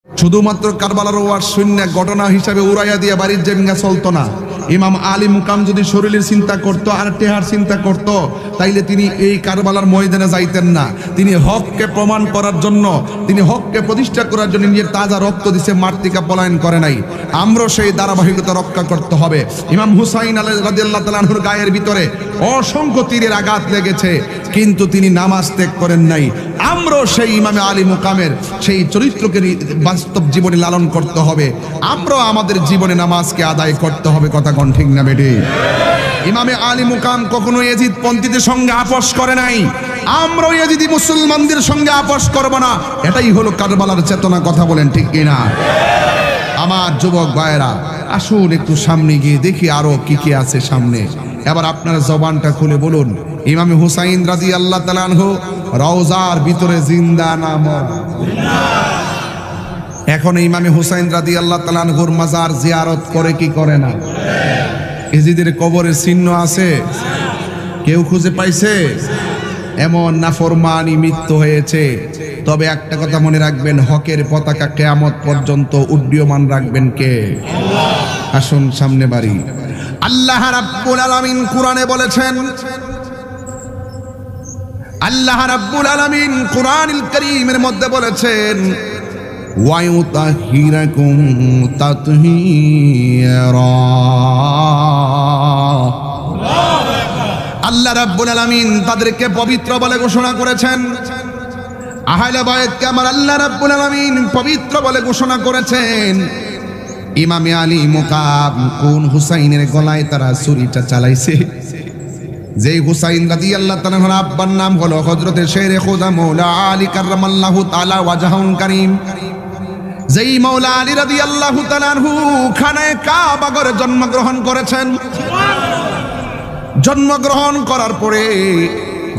শুধুমাত্র কারবালার ওয়াজ শূন্য ঘটনা হিসাবে উড়াইয়া দিয়ে বাড়ির জেমিঙ্গা চলতো না। ইমাম আলী মুকাম যদি শরীরের চিন্তা করতো আর টেহার চিন্তা করতো, তাইলে তিনি এই কারবালার ময়দানে যাইতেন না। তিনি হককে প্রমাণ করার জন্য, তিনি হককে প্রতিষ্ঠা করার জন্য নিজের তাজা রক্ত দিছে, মার্তিকা পলায়ন করে নাই। আমরাও সেই ধারাবাহিকতা রক্ষা করতে হবে। ইমাম হুসাইন রাদিয়াল্লাহু তাআলা আনহুর গায়ের ভিতরে অসংখ্য তীরের আঘাত লেগেছে, কিন্তু তিনি নামাজ ত্যাগ করেন নাই। আমরাও সেই ইমামে আলী মুকামের সেই চরিত্রকে বাস্তব জীবনে লালন করতে হবে। আমরাও আমাদের জীবনে নামাজকে আদায় করতে হবে। কথা কোন ঠিক না বেটি? ইমামে আলী মুকাম কখনো ইয়াজিদ পন্থীদের সঙ্গে আপোষ করে নাই। আমরাও ইয়াজিদি মুসলমানদের সঙ্গে আপোষ করব না। এটাই হলো কারবালার চেতনা। কথা বলেন ঠিক কিনা? আমার যুবক ভাইয়েরা, আসুন একটু সামনে গিয়ে দেখি আরো কি কি আছে সামনে। এবার আপনার জবানটা খুলে বলুন, ইমামে হুসাইন রাদিয়াল্লাহু তাআলা আনহু রওজার ভিতরে জিন্দা না মরা? এখন ইমামে হুসাইন রাদিয়াল্লাহু তাআলা আনহুর মাজার জিয়ারত করে কি করে না? ইজিদের কবরের চিহ্ন আছে? কেউ খুঁজে পাইছে? এমন নাফরমানি মৃত্যু হয়েছে। তবে একটা কথা মনে রাখবেন, হকের পতাকা কিয়ামত পর্যন্ত উড্ডীয়মান রাখবেন কে? আল্লাহ। আসুন সামনে বাড়ি। আল্লাহ রাব্বুল আলামিন কোরআনে বলেছেন, আল্লাহ রাব্বুল আলামিন কোরআনুল কারীমের মধ্যে বলেছেন, ওয়া ইউতাহিরাকুম তাতহীরা। আল্লাহ রাব্বুল আলামিন তাদেরকে পবিত্র বলে ঘোষণা করেছেন। আহলে বায়াতকে আমার আল্লাহ রাব্বুল আলামিন পবিত্র বলে ঘোষণা করেছেন। ইমামে আলী মুকাম কোন হুসাইনের গলায় তারা ছুরিটা চালাইছে? যেই হুসাইন রাদিয়াল্লাহু তাআলা আনহুর আব্বার নাম হলো হযরতে শেরে খুদা মাওলা আলী কাররামাল্লাহু তাআলা ওয়াজহুল কারীম। যেই মাওলা আলী রাদিয়াল্লাহু তাআলা আনহু খানায়ে কাবা ঘরে জন্মগ্রহণ করেছেন। জন্মগ্রহণ করার পরে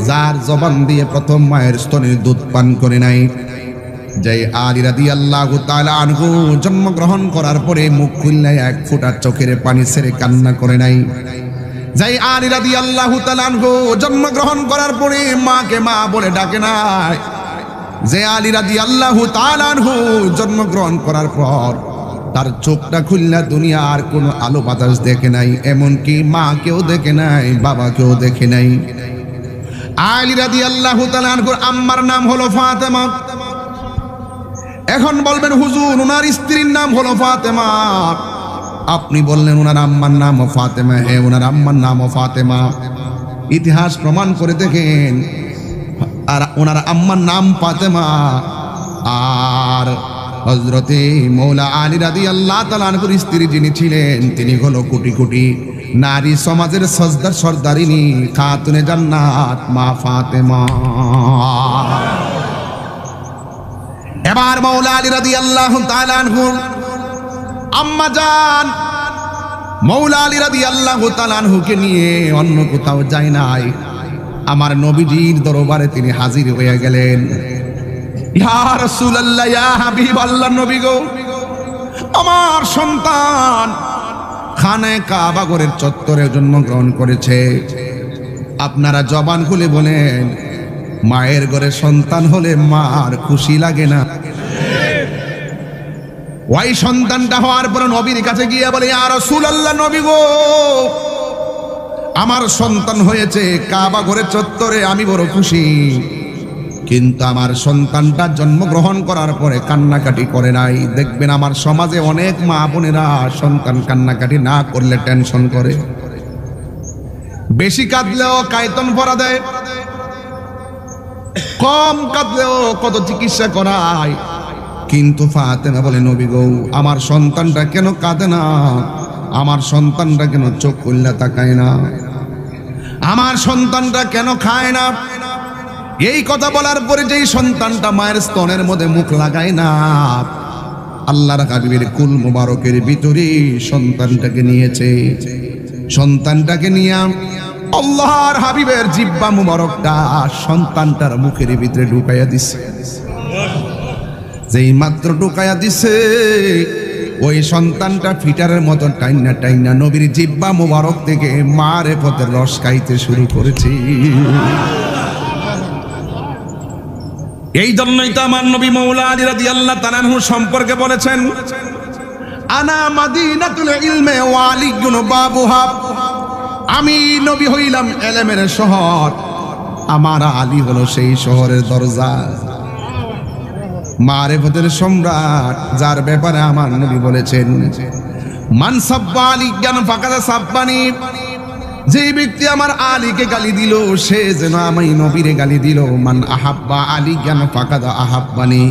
যার জবান দিয়ে প্রথম মায়ের স্তনের দুধ পান করে নাই, যেই আলী রাদিয়াল্লাহু তাআলা আনহু জন্মগ্রহণ করার পরে মুখ খুললে এক ফোঁটা চোখের পানি ছেড়ে কান্না করে নাই, যেই আলী রাদিয়াল্লাহু তাআলা আনহু জন্মগ্রহণ করার পরে মাকে মা বলে ডাকে নাই, যে আলী রাদিয়াল্লাহু তাআলা আনহু জন্মগ্রহণ করার পর তার চোখটা খুললে দুনিয়া আর কোনো আলো বাতাস দেখে নাই, এমনকি মাকেও দেখে নাই, বাবাকেও দেখে নাই। আলী রাদিয়াল্লাহু তাআলা আনহুর আম্মার নাম হলো ফাতেমা। এখন বলবেন হুজুর ওনার স্ত্রীর নাম হলো ফাতেমা, আপনি বললেন ওনার আম্মার নামও ফাতেমা। হ্যাঁ, ওনার আম্মার নামও ফাতেমা। ইতিহাস প্রমাণ করে দেখেন, আর ওনার আম্মার নাম ফাতেমা। আর হযরতে মাওলা আলী রাদিয়াল্লাহু তাআলা আনহুর স্ত্রী যিনি ছিলেন, তিনি হলো কোটি কোটি নারী সমাজের সজদার সর্দারিনী খাতুনে জান্নাত মা ফাতেমা। এবার মাওলা আলী রাদিয়াল্লাহু তাআলা আনহুর আম্মা জান মাওলা আলী রাদিয়াল্লাহু তাআলা আনহুকে নিয়ে অন্য কোথাও যায় নাই, আমার নবীজির দরবারে তিনি হাজির হয়ে গেলেন। ইয়া রাসূলুল্লাহ, ইয়া হাবিবাল্লাহ, নবী গো, আমার সন্তান খানায়ে কাবা ঘরের চত্বরে জন্মগ্রহণ করেছে। আপনারা জবান খুলে বলেন, মায়ের ঘরে সন্তান হলে মার খুশি লাগে না? ওই সন্তানটা হওয়ার পর নবীর কাছে গিয়ে বলে, ইয়া রাসূলুল্লাহ, নবী গো, আমার সন্তান হয়েছে কাবা ঘরের চত্বরে, আমি বড় খুশি, কিন্তু আমার সন্তানটা জন্মগ্রহণ করার পরে কান্নাকাটি করে নাই। দেখবেন আমার সমাজে অনেক মা বোনেরা সন্তান কান্নাকাটি না করলে টেনশন করে, বেশি কাঁদলেও কায়তন ভরা দেয়, কম কাঁদলেও কত চিকিৎসা করায়। কিন্তু ফাতেমা বলে, নবী গো, আমার সন্তানটা কেন কাঁদে না? আমার সন্তানটা কেন চোখ খুললে তাকায় না? আমার সন্তানটা কেন খায় না? এই কথা বলার পরে যেই সন্তানটা মায়ের স্তনের মধ্যে মুখ লাগায় না, আল্লাহর হাবিবের কুল মুবারকের ভিতরে সন্তানটাকে নিয়েছে। সন্তানটাকে নিয়ে আল্লাহর হাবিবের জিহ্বা মুবারকটা সন্তানটার মুখের ভিতরে ঢুকাইয়া দিছে। যেই মাত্র ঢুকাইয়া দিছে, ওই সন্তানটা ফিটারের মতো টাইনা টাইনা নবীর জিহ্বা মুবারক থেকে মারেফতের রস খাইতে শুরু করেছে। এই জন্যই তো আমার নবী মাওলা আলী রাদিয়াল্লাহু তাআলা আনহু সম্পর্কে বলেছেন, আনা মাদিনাতুল ইলমে ওয়া আলিয়ুন বাবুহা, আমি নবী হইলাম ইলমের শহর, আমার আলী হলো সেই শহরের দরজা। মারিফতের সম্রাট, যার ব্যাপারে আমার নবী বলেছেন, মান সাব্বা আলিয়ান ফাকাদা সাব্বানি, যে ব্যক্তি আমার আলীকে গালি দিল সে যেন আমি নবীরে গালি দিল। মান আহাব্বা আলিয়ান ফাকাদা আহাব্বানি,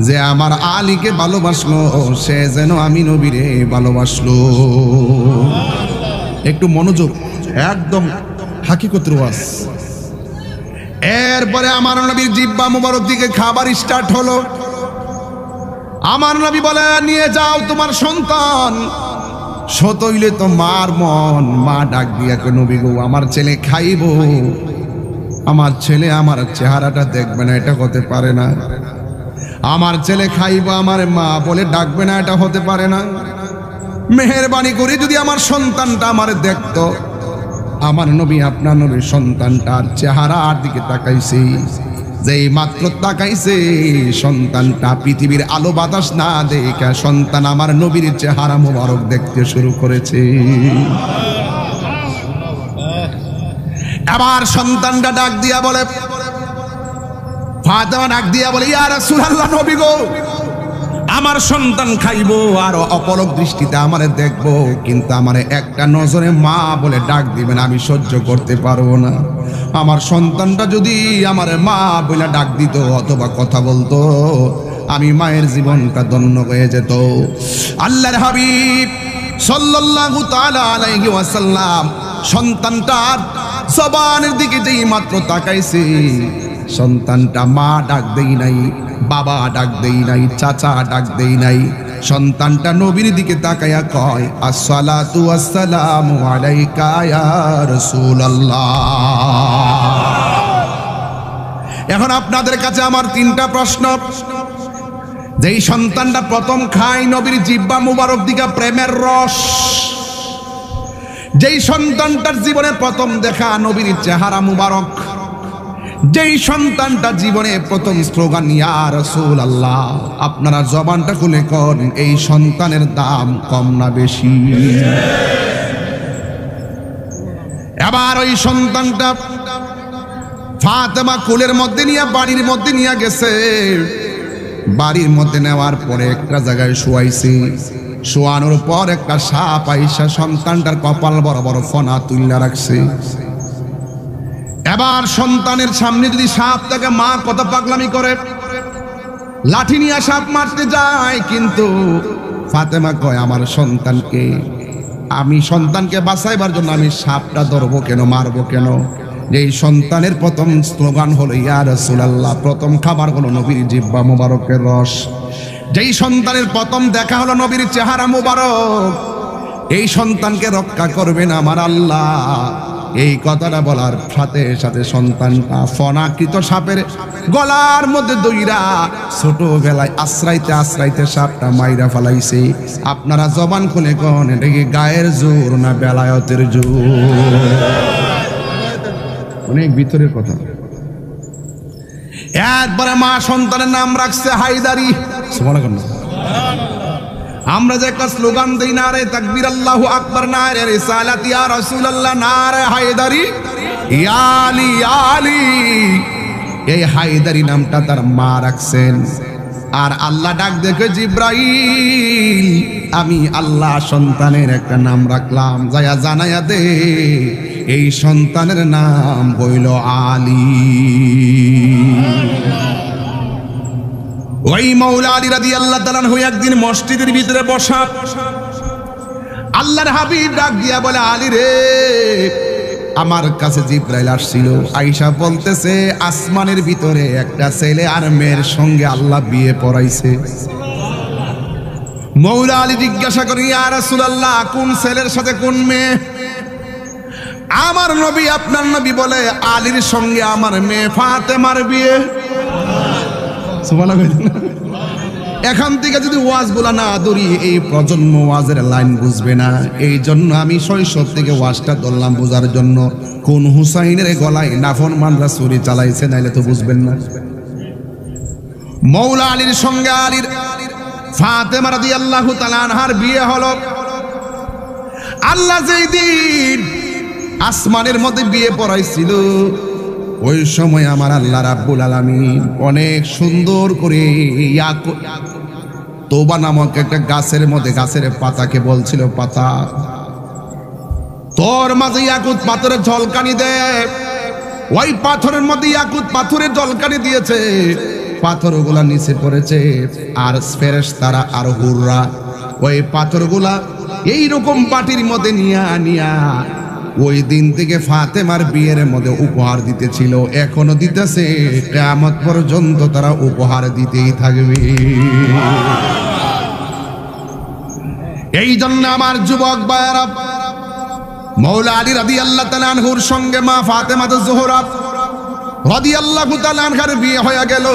যে আমার আলীকে ভালোবাসলো সে যেন আমি নবীরে ভালোবাসলো। একটু মনোযোগ, একদম হাকিকতের ওয়াজ। এরপরে আমার নবীর জিহ্বা মুবারক দিকে খাবার স্টার্ট হলো। আমার নবী বলে, নিয়ে যাও তোমার সন্তান। সতইলে তো মার মন, মা ডাক দিয়া কে, নবী গো আমার ছেলে খাইব, আমার ছেলে আমার চেহারাটা দেখবে না, এটা হতে পারে না। আমার ছেলে খাইব, আমার মা বলে ডাকবে না, এটা হতে পারে না। মেহেরবানি করে যদি আমার সন্তানটা আমার দেখতো। আমার নবী আপনার নবীর সন্তানটার চেহারার দিকে তাকাইছে, যেই মাত্র তাকাইছে সন্তানটা পৃথিবীর আলো বাতাস না দেখে সন্তান আমার নবীর চেহারা মোবারক দেখতে শুরু করেছে। আবার সন্তানটা ডাক দিয়া বলে, ফাতেমা ডাক দিয়া বলে, ইয়া রাসূলুল্লাহ, নবী গো আমার সন্তান খাইবো আর অপলক দৃষ্টিতে আমারে দেখবো, কিন্তু আমারে একটা নজরে মা বলে ডাক দিবেন, আমি সহ্য করতে পারবো না। আমার সন্তানটা যদি আমার মা বলে ডাক দিত অথবা কথা বলতো, আমি মায়ের জীবনটা ধন্য হয়ে যেত। আল্লাহর হাবিব সাল্লাল্লাহু তাআলা আলাইহি ওয়াসাল্লাম সন্তানটার জবানের দিকে যেই মাত্র তাকাইছে, সন্তানটা মা ডাক দেই নাই, বাবা ডাক দেই নাই, চাচা ডাক দেই নাই। সন্তানটা নবীর দিকে তাকায়া কয়, আসসালাতু ওয়াসসালামু আলাইকা ইয়া রাসূলুল্লাহ। এখন আপনাদের কাছে আমার তিনটা প্রশ্ন। যেই সন্তানটা প্রথম খায় নবীর জিহ্বা মুবারক দিকে প্রেমের রস, যেই সন্তানটার জীবনে প্রথম দেখা নবীর চেহারা মুবারক, যেই সন্তানটা জীবনে প্রথম স্লোগান ইয়া রাসূলুল্লাহ, আপনারা জবানটা খুলে কোন এই সন্তানের দাম কম না বেশি? এবার ওই সন্তানটা ফাতেমা কোলের মধ্যে নিয়ে বাড়ির মধ্যে নিয়ে গেছে। বাড়ির মধ্যে নেওয়ার পরে একটা জায়গায় শোয়াইছে। শোয়ানোর পর একটা সাপ আইসা সন্তানটার কপাল বড় বড় ফনা তুইলা রাখছে। এবার সন্তানের সামনে যদি সাপ থাকে, মা কত পাগলামি করে, লাঠি নিয়ে সাপ মারতে যায়, কিন্তু ফাতেমা কয় আমার সন্তানকে, আমি সন্তানকে বাঁচাইবার জন্য আমি সাপটা ধরবো কেন, মারবো কেন? এই সন্তানের প্রথম স্লোগান হলো ইয়া রাসূলুল্লাহ, প্রথম খাবার হলো নবীর জিহ্বা মুবারকের রস। যেই সন্তানের প্রথম দেখা হলো নবীর চেহারা মুবারক, এই সন্তানকে রক্ষা করবেন আমার আল্লাহ। এই কথাটা বলার সাথে সাথে সন্তানটা ফনাকৃত সাপের গলার মধ্যে দইরা ছোটবেলায় আশ্রাইতে আশ্রাইতে সাপটা মাইরা ফেলাইছে। আপনারা জবান খুলে কোন এটা কি গায়ের জোর না বেলায়েতের জোর? অনেক ভিতরের কথা। একবারে মা সন্তানের নাম রাখছে হায়দারি। সুবহানাল্লাহ। আমরা যে একটা স্লোগান দেই, না রে তাকবীর আল্লাহু আকবার, না রে রিসালাত ইয়া রাসূলুল্লাহ, না রে হায়দারি ইয়া আলী ইয়া আলী, এই হায়দারি নামটা তার মা রাখছেন। আর আল্লাহ ডাক দেখে, জিব্রাইল আমি আল্লাহ সন্তানের একটা নাম রাখলাম, যায়া জানায়া দে এই সন্তানের নাম হইল আলী। ওই মাওলা আলী রাদিয়াল্লাহু তাআলা আনহু একদিন মসজিদের ভিতরে বসা, আল্লাহর হাবিব ডাক দিয়া বলে, আলী রে, আমার কাছে জিব্রাইল আসছিল। আয়েশা বলতেছে আসমানের ভিতরে একটা ছেলে আর মেয়ের সঙ্গে আল্লাহ বিয়ে পড়াইছে। মাওলা আলী জিজ্ঞাসা করেন, ইয়া রাসূলুল্লাহ, কোন ছেলের সাথে কোন মেয়ে? আমার নবী আপনার নবী বলে, আলীর সঙ্গে আমার মেয়ে ফাতেমার বিয়ে। এখান থেকে যদি ওয়াজ গুলা না ধরি, এই প্রজন্ম ওয়াজের লাইন বুঝবে না। এই জন্য আমি শৈশব থেকে ওয়াজটা ধরলাম বোঝার জন্য, কোন হুসাইনের গলায় নাফরমান রাসূল চালাইছে, নাইলে তো বুঝবেন না। মৌলা আলীর সঙ্গে আলীর ফাতেমা রাদিয়াল্লাহু তাআলা আনহার বিয়ে হলো। আল্লাহ যেই দিন আসমানের মধ্যে বিয়ে পড়াইছিল, ওই সময় আমার আল্লাহ রাব্বুল আলামিন অনেক সুন্দর করে তোবা নামক একটা গাছের মধ্যে গাছের পাতাকে বলছিল, পাতা তোর মাঝে ইয়াকুত পাথরের ঝলকানি দে। ওই পাথরের মধ্যে ইয়াকুত পাথরের ঝলকানি দিয়েছে, পাথরগুলা নিচে পড়েছে, আর ফেরেশতারা আর হুররা ওই পাথরগুলা এইরকম বাটির মধ্যে নিয়া ওই দিন থেকে ফাতেমার বিয়ের মধ্যে উপহার দিতেছিল, এখনো দিতেছে, কিয়ামত পর্যন্ত তারা উপহার দিতেই থাকবে। এই জন্য আমার যুবক ভাইরা, মৌলা আলী রাদিয়াল্লাহু তাআলা আনহুর সঙ্গে মা ফাতেমা জোহরা রাদিয়াল্লাহু তাআলা আনহার বিয়ে হয়ে গেল।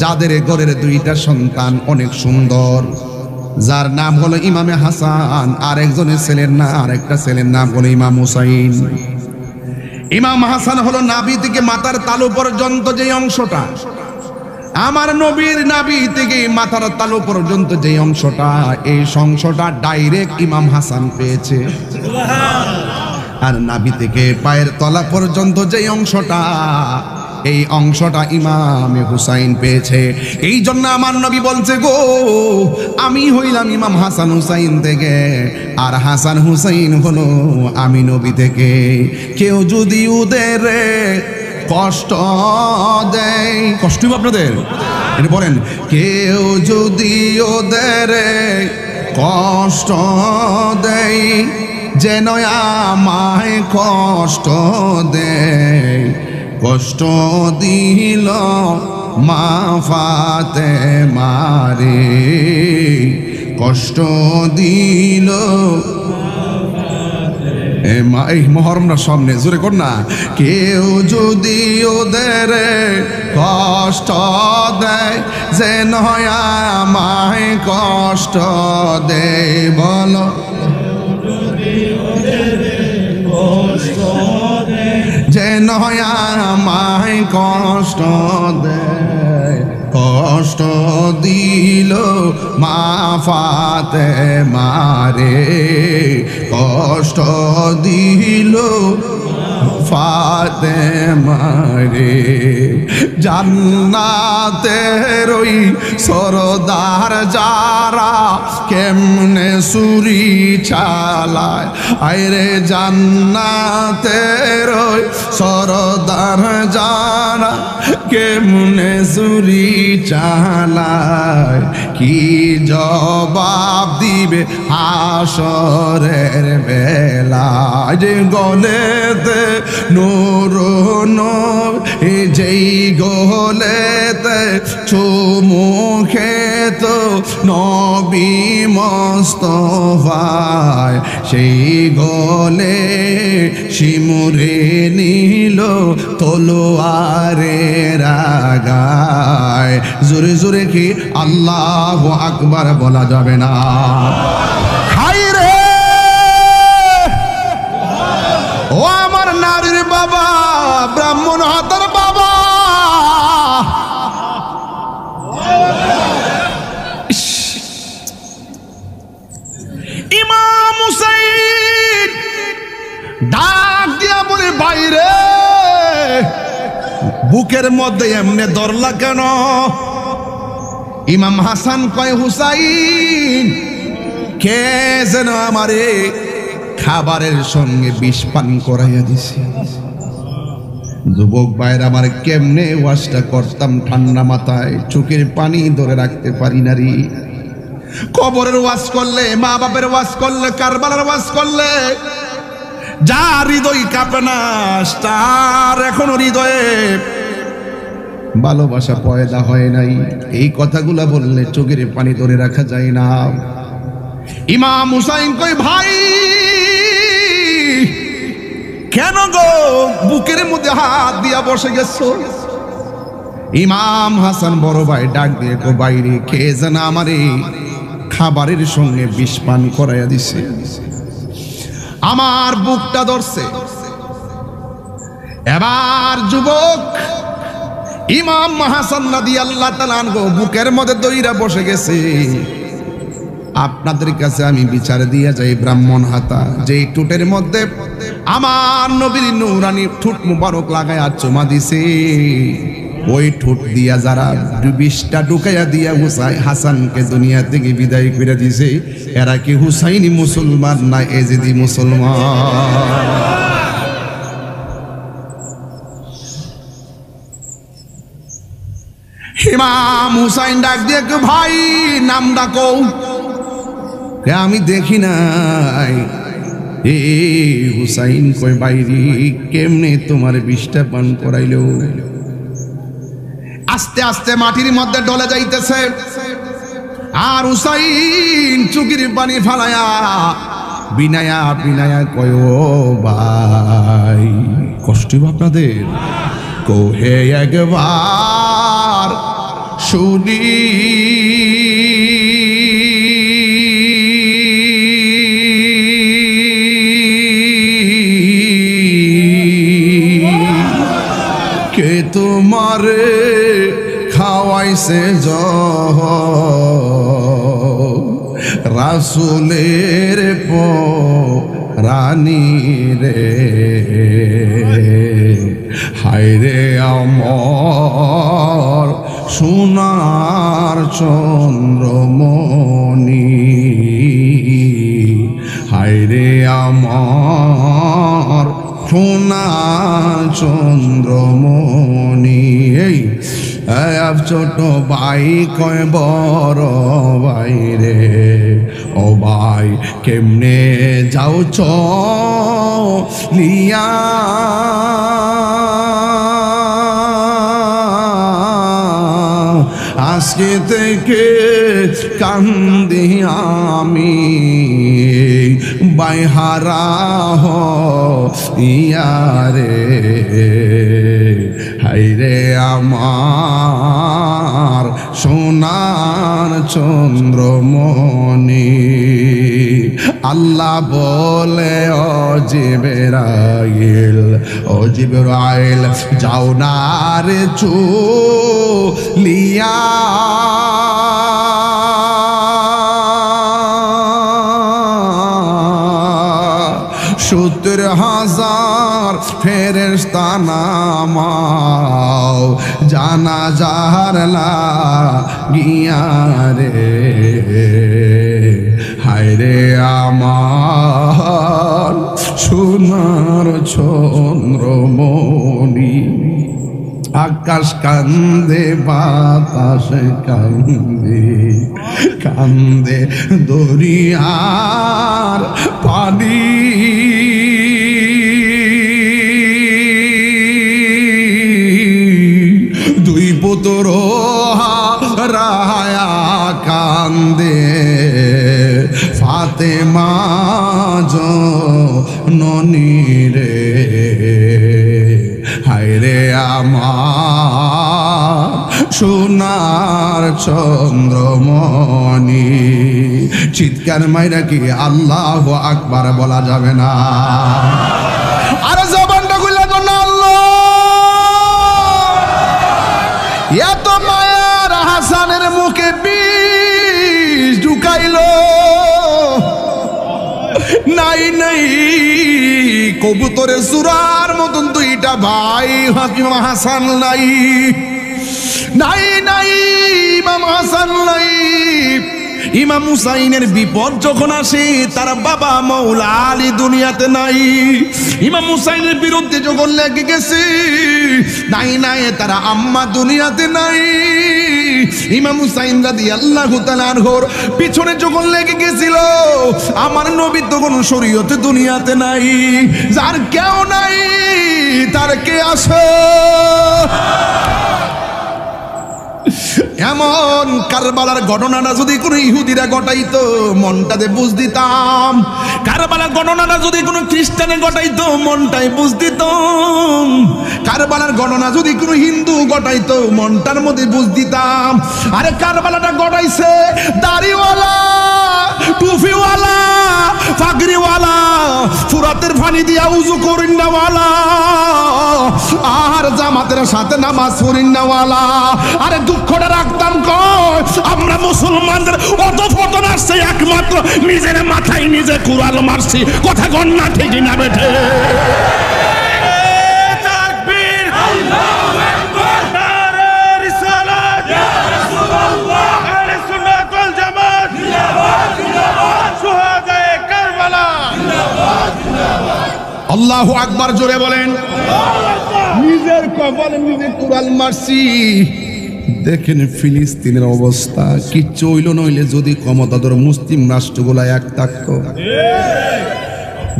যাদের ঘরের দুইটা সন্তান অনেক সুন্দর, যার নাম হলো ইমামে হাসান, আর একজনের ছেলের নাম, আরেকটা ছেলের নাম হলো ইমাম হুসাইন। ইমাম হাসান হলো নাভি থেকে মাথার তালু পর্যন্ত যে অংশটা, আমার নবীর নাভি থেকে মাথার তালু পর্যন্ত যে অংশটা, এই অংশটা ডাইরেক্ট ইমাম হাসান পেয়েছে। আর নাভি থেকে পায়ের তলা পর্যন্ত যে অংশটা, এই অংশটা ইমামে হুসাইন পেয়েছে। এই জন্য আমার নবী বলছে, গো আমি হইলাম ইমাম হাসান হুসাইন থেকে, আর হাসান হুসাইন হলো আমি নবী থেকে। কেউ যদি ওদের কষ্ট দেয়, কষ্ট আপনাদের এটা বলেন, কেউ যদি ওদের কষ্ট দেয়, যেন আমায় কষ্ট দেয়, কষ্ট দিল মা ফাতেমারে, কষ্ট দিল এই মহরমরা সামনে জোরে কর না, কেউ যদি ওদের কষ্ট দেয়, যেন আমায় কষ্ট দেয়, বলো যেন আমায় কষ্ট দেয়, কষ্ট দিল মা ফাতেমারে, কষ্ট দিল ফাতেমারে। জান্নাতের ওই সরদার যারা কেমনে ছুরি চালায়, আইরে জান্নাতের ওই সরদার যারা কেমনে ছুরি চালায়, কি জবাব দিবে হাসরের বেলায়, যে গলেতে নূর নূর, যেই গলেতে চুমুখে তো নবী মুস্তাফায়, সেই গলে শিমুরে নিল তলোয়ারের আগায়। জোরে জোরে কি আল্লাহু আকবার বলা যাবে না? হায় রে ও আমার নারীর বাবা, ব্রাহ্মণ হাতের বাবা, ইমাম হুসাইন ডাক দিয়া বলে, বাইরে বুকের মধ্যে এমনে দরলা কেন? ইমাম হাসান কয়, হুসাইন কে যেন আমারে খাবারের সঙ্গে বিষ পান করাইয়া দিছে। যুবক ভাইরা আমার, কেমনে ওয়াজটা করতাম ঠান্ডা মাথায়, চোখের পানি ধরে রাখতে পারি না রে। কবরের ওয়াজ করলে, মা বাপের ওয়াজ করলে, কারবালার ওয়াজ করলে যা হৃদয় কাঁপে না, তার এখনো হৃদয়ে ভালোবাসা পয়দা হয় নাই। এই কথাগুলা বললে চোখের পানি ধরে রাখা যায় না। ইমাম হুসাইন কই, ভাই কেন গো বুকের মধ্যে হাত দিয়া বসে গেছো? ইমাম হাসান বড় ভাই ডাক দিয়ে কো, বাইরে খেয়ে যেন আমারে খাবারের সঙ্গে বিষ পান করাইয়া দিছে। আমার বুকটা ধরছে। এবার যুবক ইমাম হাসান রাদিয়াল্লাহু তাআলা আনহু বুকের মধ্যে দইরা বসে গেছে। আপনাদের কাছে আমি বিচার দিয়া যাই, ব্রাহ্মণ হাতা যেই ঠোঁটের মধ্যে আমার নবীর নূরানি ঠোঁট মুবারক লাগায়া চুমা দিছে, ওই ঠোঁট দিয়া যারা বিষটা ঢুকাইয়া দিয়া হাসানকে দুনিয়া থেকে বিদায় করে দিছে, এরা কি হুসাইনি মুসলমান না এজিদি মুসলমান? ইমাম হুসাইন ডাক দিয়ে, ভাই নাম ডাকো। আমি দেখি নাই। এ হুসাইন কই বাইরি, কেমনে তোমার বিষটা পান করাইলো? আস্তে আস্তে মাটির মধ্যে ডলে যাইতেছে, আর হুসাইন চুকির পানি ফালায়া বিনায়া বিনায়া কয়, ও ভাই কষ্ট আপনাদের, কোহে একবার শুনি কে তোমারে খাওয়াইছে রাসূলের রানী রে, হায়রে আমার সোনার চন্দ্রমণি, হায়রে আমার সোনার চন্দ্রমণি। এই ছোট ভাই কয় বড় ভাই রে, ও ভাই কেমনে যাও চলিয়া, আজকে থেকে কান্দি আমি বাইহারা ইয়ারে, হায়রে আমার সোনার চন্দ্রমণি। আল্লাহ বলে, ও জিবরাইল, ও জিবরাইল যাও না রে চলিয়া, সত্তর হাজার ফেরেশতা নামাও জানাজার লাগিয়া রে, হায়রে আমার সোনার চন্দ্রমণি। আকাশ কান্দে বাতাস কান্দে, কান্দে দরিয়ার পানি, দুই পুত্র হারায়া কান্দে ফাতেমা জননী রে, হায়রে আমার সোনার চন্দ্রমণি। চিৎকার মাইরা কি আল্লাহু আকবার বলা যাবে না? আর জবানটা খুলে তো না, আল্লাহ এত মায়ার হাসানের মুখে বিষ ঢুকাইলো, নাই নাই কবুতরের সুরার মতন দুইটা ভাই হাকিম হাসান নাই, নাই নাই ইমাম হাসান নাই। ইমাম হুসাইনের বিপদ যখন আসে, তার বাবা মাওলা আলী দুনিয়াতে নাই। ইমাম হুসাইনের বিরুদ্ধে যখন লেগে গেছে, নাই নাই তার আম্মা দুনিয়াতে নাই। ইমাম হুসাইন রাদিয়াল্লাহু তাআলা আনহুর পিছনে যখন লেগে গেছিল, আমার নবী তখন শরীয়তে দুনিয়াতে নাই। যার কেউ নাই তার কে আছে? এমন কারবালার ঘটনাটা যদি কোনো ইহুদিরা ঘটাইতো, মনটাতে বুঝ দিতাম। কারবালার ঘটনাটা যদি কোনো খ্রিস্টানে ঘটাইতো, মনটাই বুঝ দিতাম। কারবালার ঘটনা যদি কোনো হিন্দু ঘটাইতো, মনটার মধ্যে বুঝ দিতাম। আরে কারবালাটা ঘটাইছে দাড়িওয়ালা, টুপিওয়ালা, পাগড়িওয়ালা, ফুরাতের পানি দিয়া উজু করিন্নাওয়ালা, আর জামাতের সাথে নামাজ পড়িন না ওয়ালা। আরে দুঃখটা রাখতাম কই, আমরা মুসলমানদের অত পতন আসছে একমাত্র নিজের মাথায় নিজে কুড়াল মারছি। কথা কন না ঠিক না বেঠে? আল্লাহু আকবার জোরে বলেন। নিজের কপালে নিজে কুড়াল মারছি। দেখেন ফিলিস্তিনের অবস্থা, কিচ্ছু হইল নইলে যদি ক্ষমতাধর মুসলিম রাষ্ট্রগুলা এক থাকতো।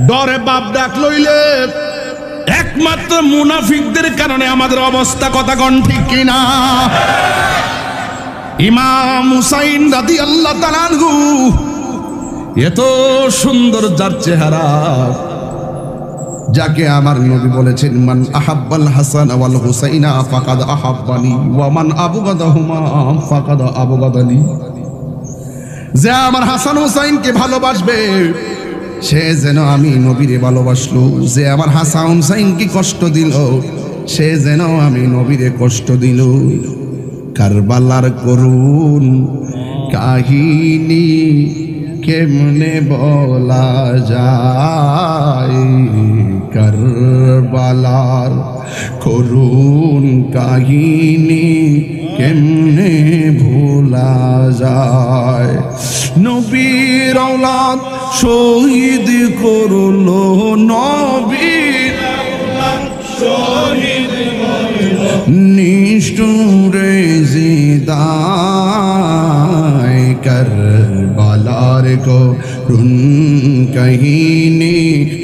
ডরে বাপ ডাক লইলে একমাত্র মুনাফিকদের কারণে আমাদের অবস্থা। কথা কন ঠিক কিনা? ইমাম হুসাইন রাদিয়াল্লাহু তাআলা আনহু, এত সুন্দর যার চেহারা, যাকে আমার নবী বলেছেন মান আহাব্বাল হাসান ওয়াল হুসাইনা ফাকাদ আহাব্বানি ওয়া মান আবগাদাহুমা ফাকাদ আবগাদানি। যে আমার হাসান হুসাইনকে ভালোবাসবে সে যেন আমি নবীরে ভালোবাসলো, যে আমার হাসান হুসাইনকে কষ্ট দিল সে যেন আমি নবীরে কষ্ট দিল। কারবালার করুণ কাহিনী কেমনে বলা যায়, কারবালার করুণ কাহিনী কেমনে ভোলা যায়। নবীর আওলাদ শহীদ করলো, নবীর শহীদ নিষ্ঠুরে জিদায়, কারবালার করুণ কাহিনী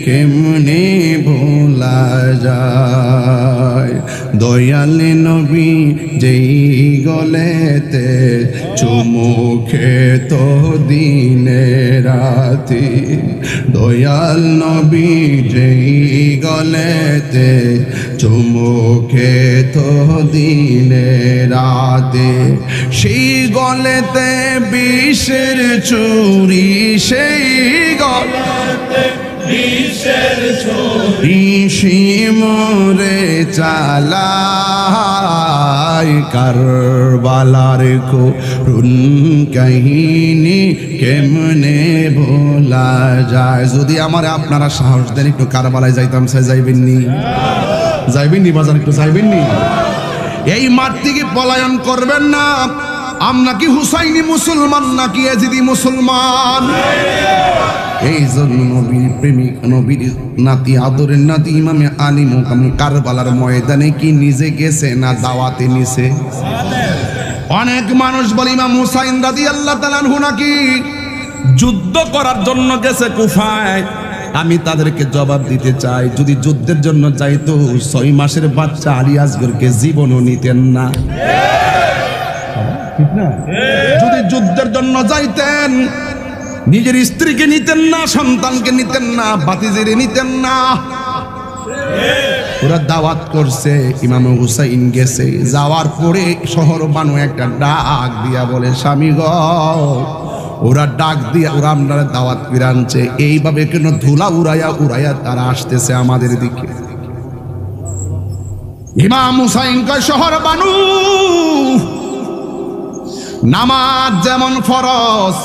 কেমনে ভোলা যায়। দয়াল নবী যেই গলেতে চুমু খেত দিনে রাতে, দয়াল নবী যেই গলেতে চুমু খেত দিনে রাতে, সেই গলেতে বিষের চুরি, সেই গলেতে বিষের চুরি শিমরে চালায়। কারবালার করুণ কাহিনী কেমনে ভোলা যায়। যদি আমার আপনারা সাহস দেন একটু কারবালায় যাইতাম, সে যাইবেননি? যাইবেননি বাজার? একটু যাইবেননি? এই মাঠ থেকে পলায়ন করবেন না। আমরা কি হুসাইনি মুসলমান নাকি এজিদি মুসলমান? এই জন্য নবীর প্রেমিক, নবীর নাতি, আদরের নাতি ইমামে আলী মুকাম কারবালার ময়দানে কি নিজে গেছে না দাওয়াতে নিছে? অনেক মানুষ বলে ইমাম হুসাইন রাদিয়াল্লাহু তাআলা আনহু নাকি যুদ্ধ করার জন্য গেছে কুফায়। আমি তাদেরকে জবাব দিতে চাই, যদি যুদ্ধের জন্য যাইতো 6 মাসের বাচ্চা আলী আসগরকে জীবনও নিতেন না, ঠিক না? যদি যুদ্ধের জন্য যাইতেন নিজের স্ত্রীকে নিতেন না, সন্তানকে নিতেন না, ভাতিজিরে নিতেন না। ওরা দাওয়াত করছে, ইমাম হুসাইন গেছে। যাওয়ার পরে শহর বানু একটা ডাক দিয়া বলে, স্বামী গো, ওরা ডাক দিয়া ওরা আমরা দাওয়াত ফিরে আনছে, এইভাবে কেন ধুলা উড়াইয়া উড়াইয়া তারা আসতেছে আমাদের দিকে। ইমাম হুসাইন কয়, শহর বানু, নামাজ যেমন ফরজ,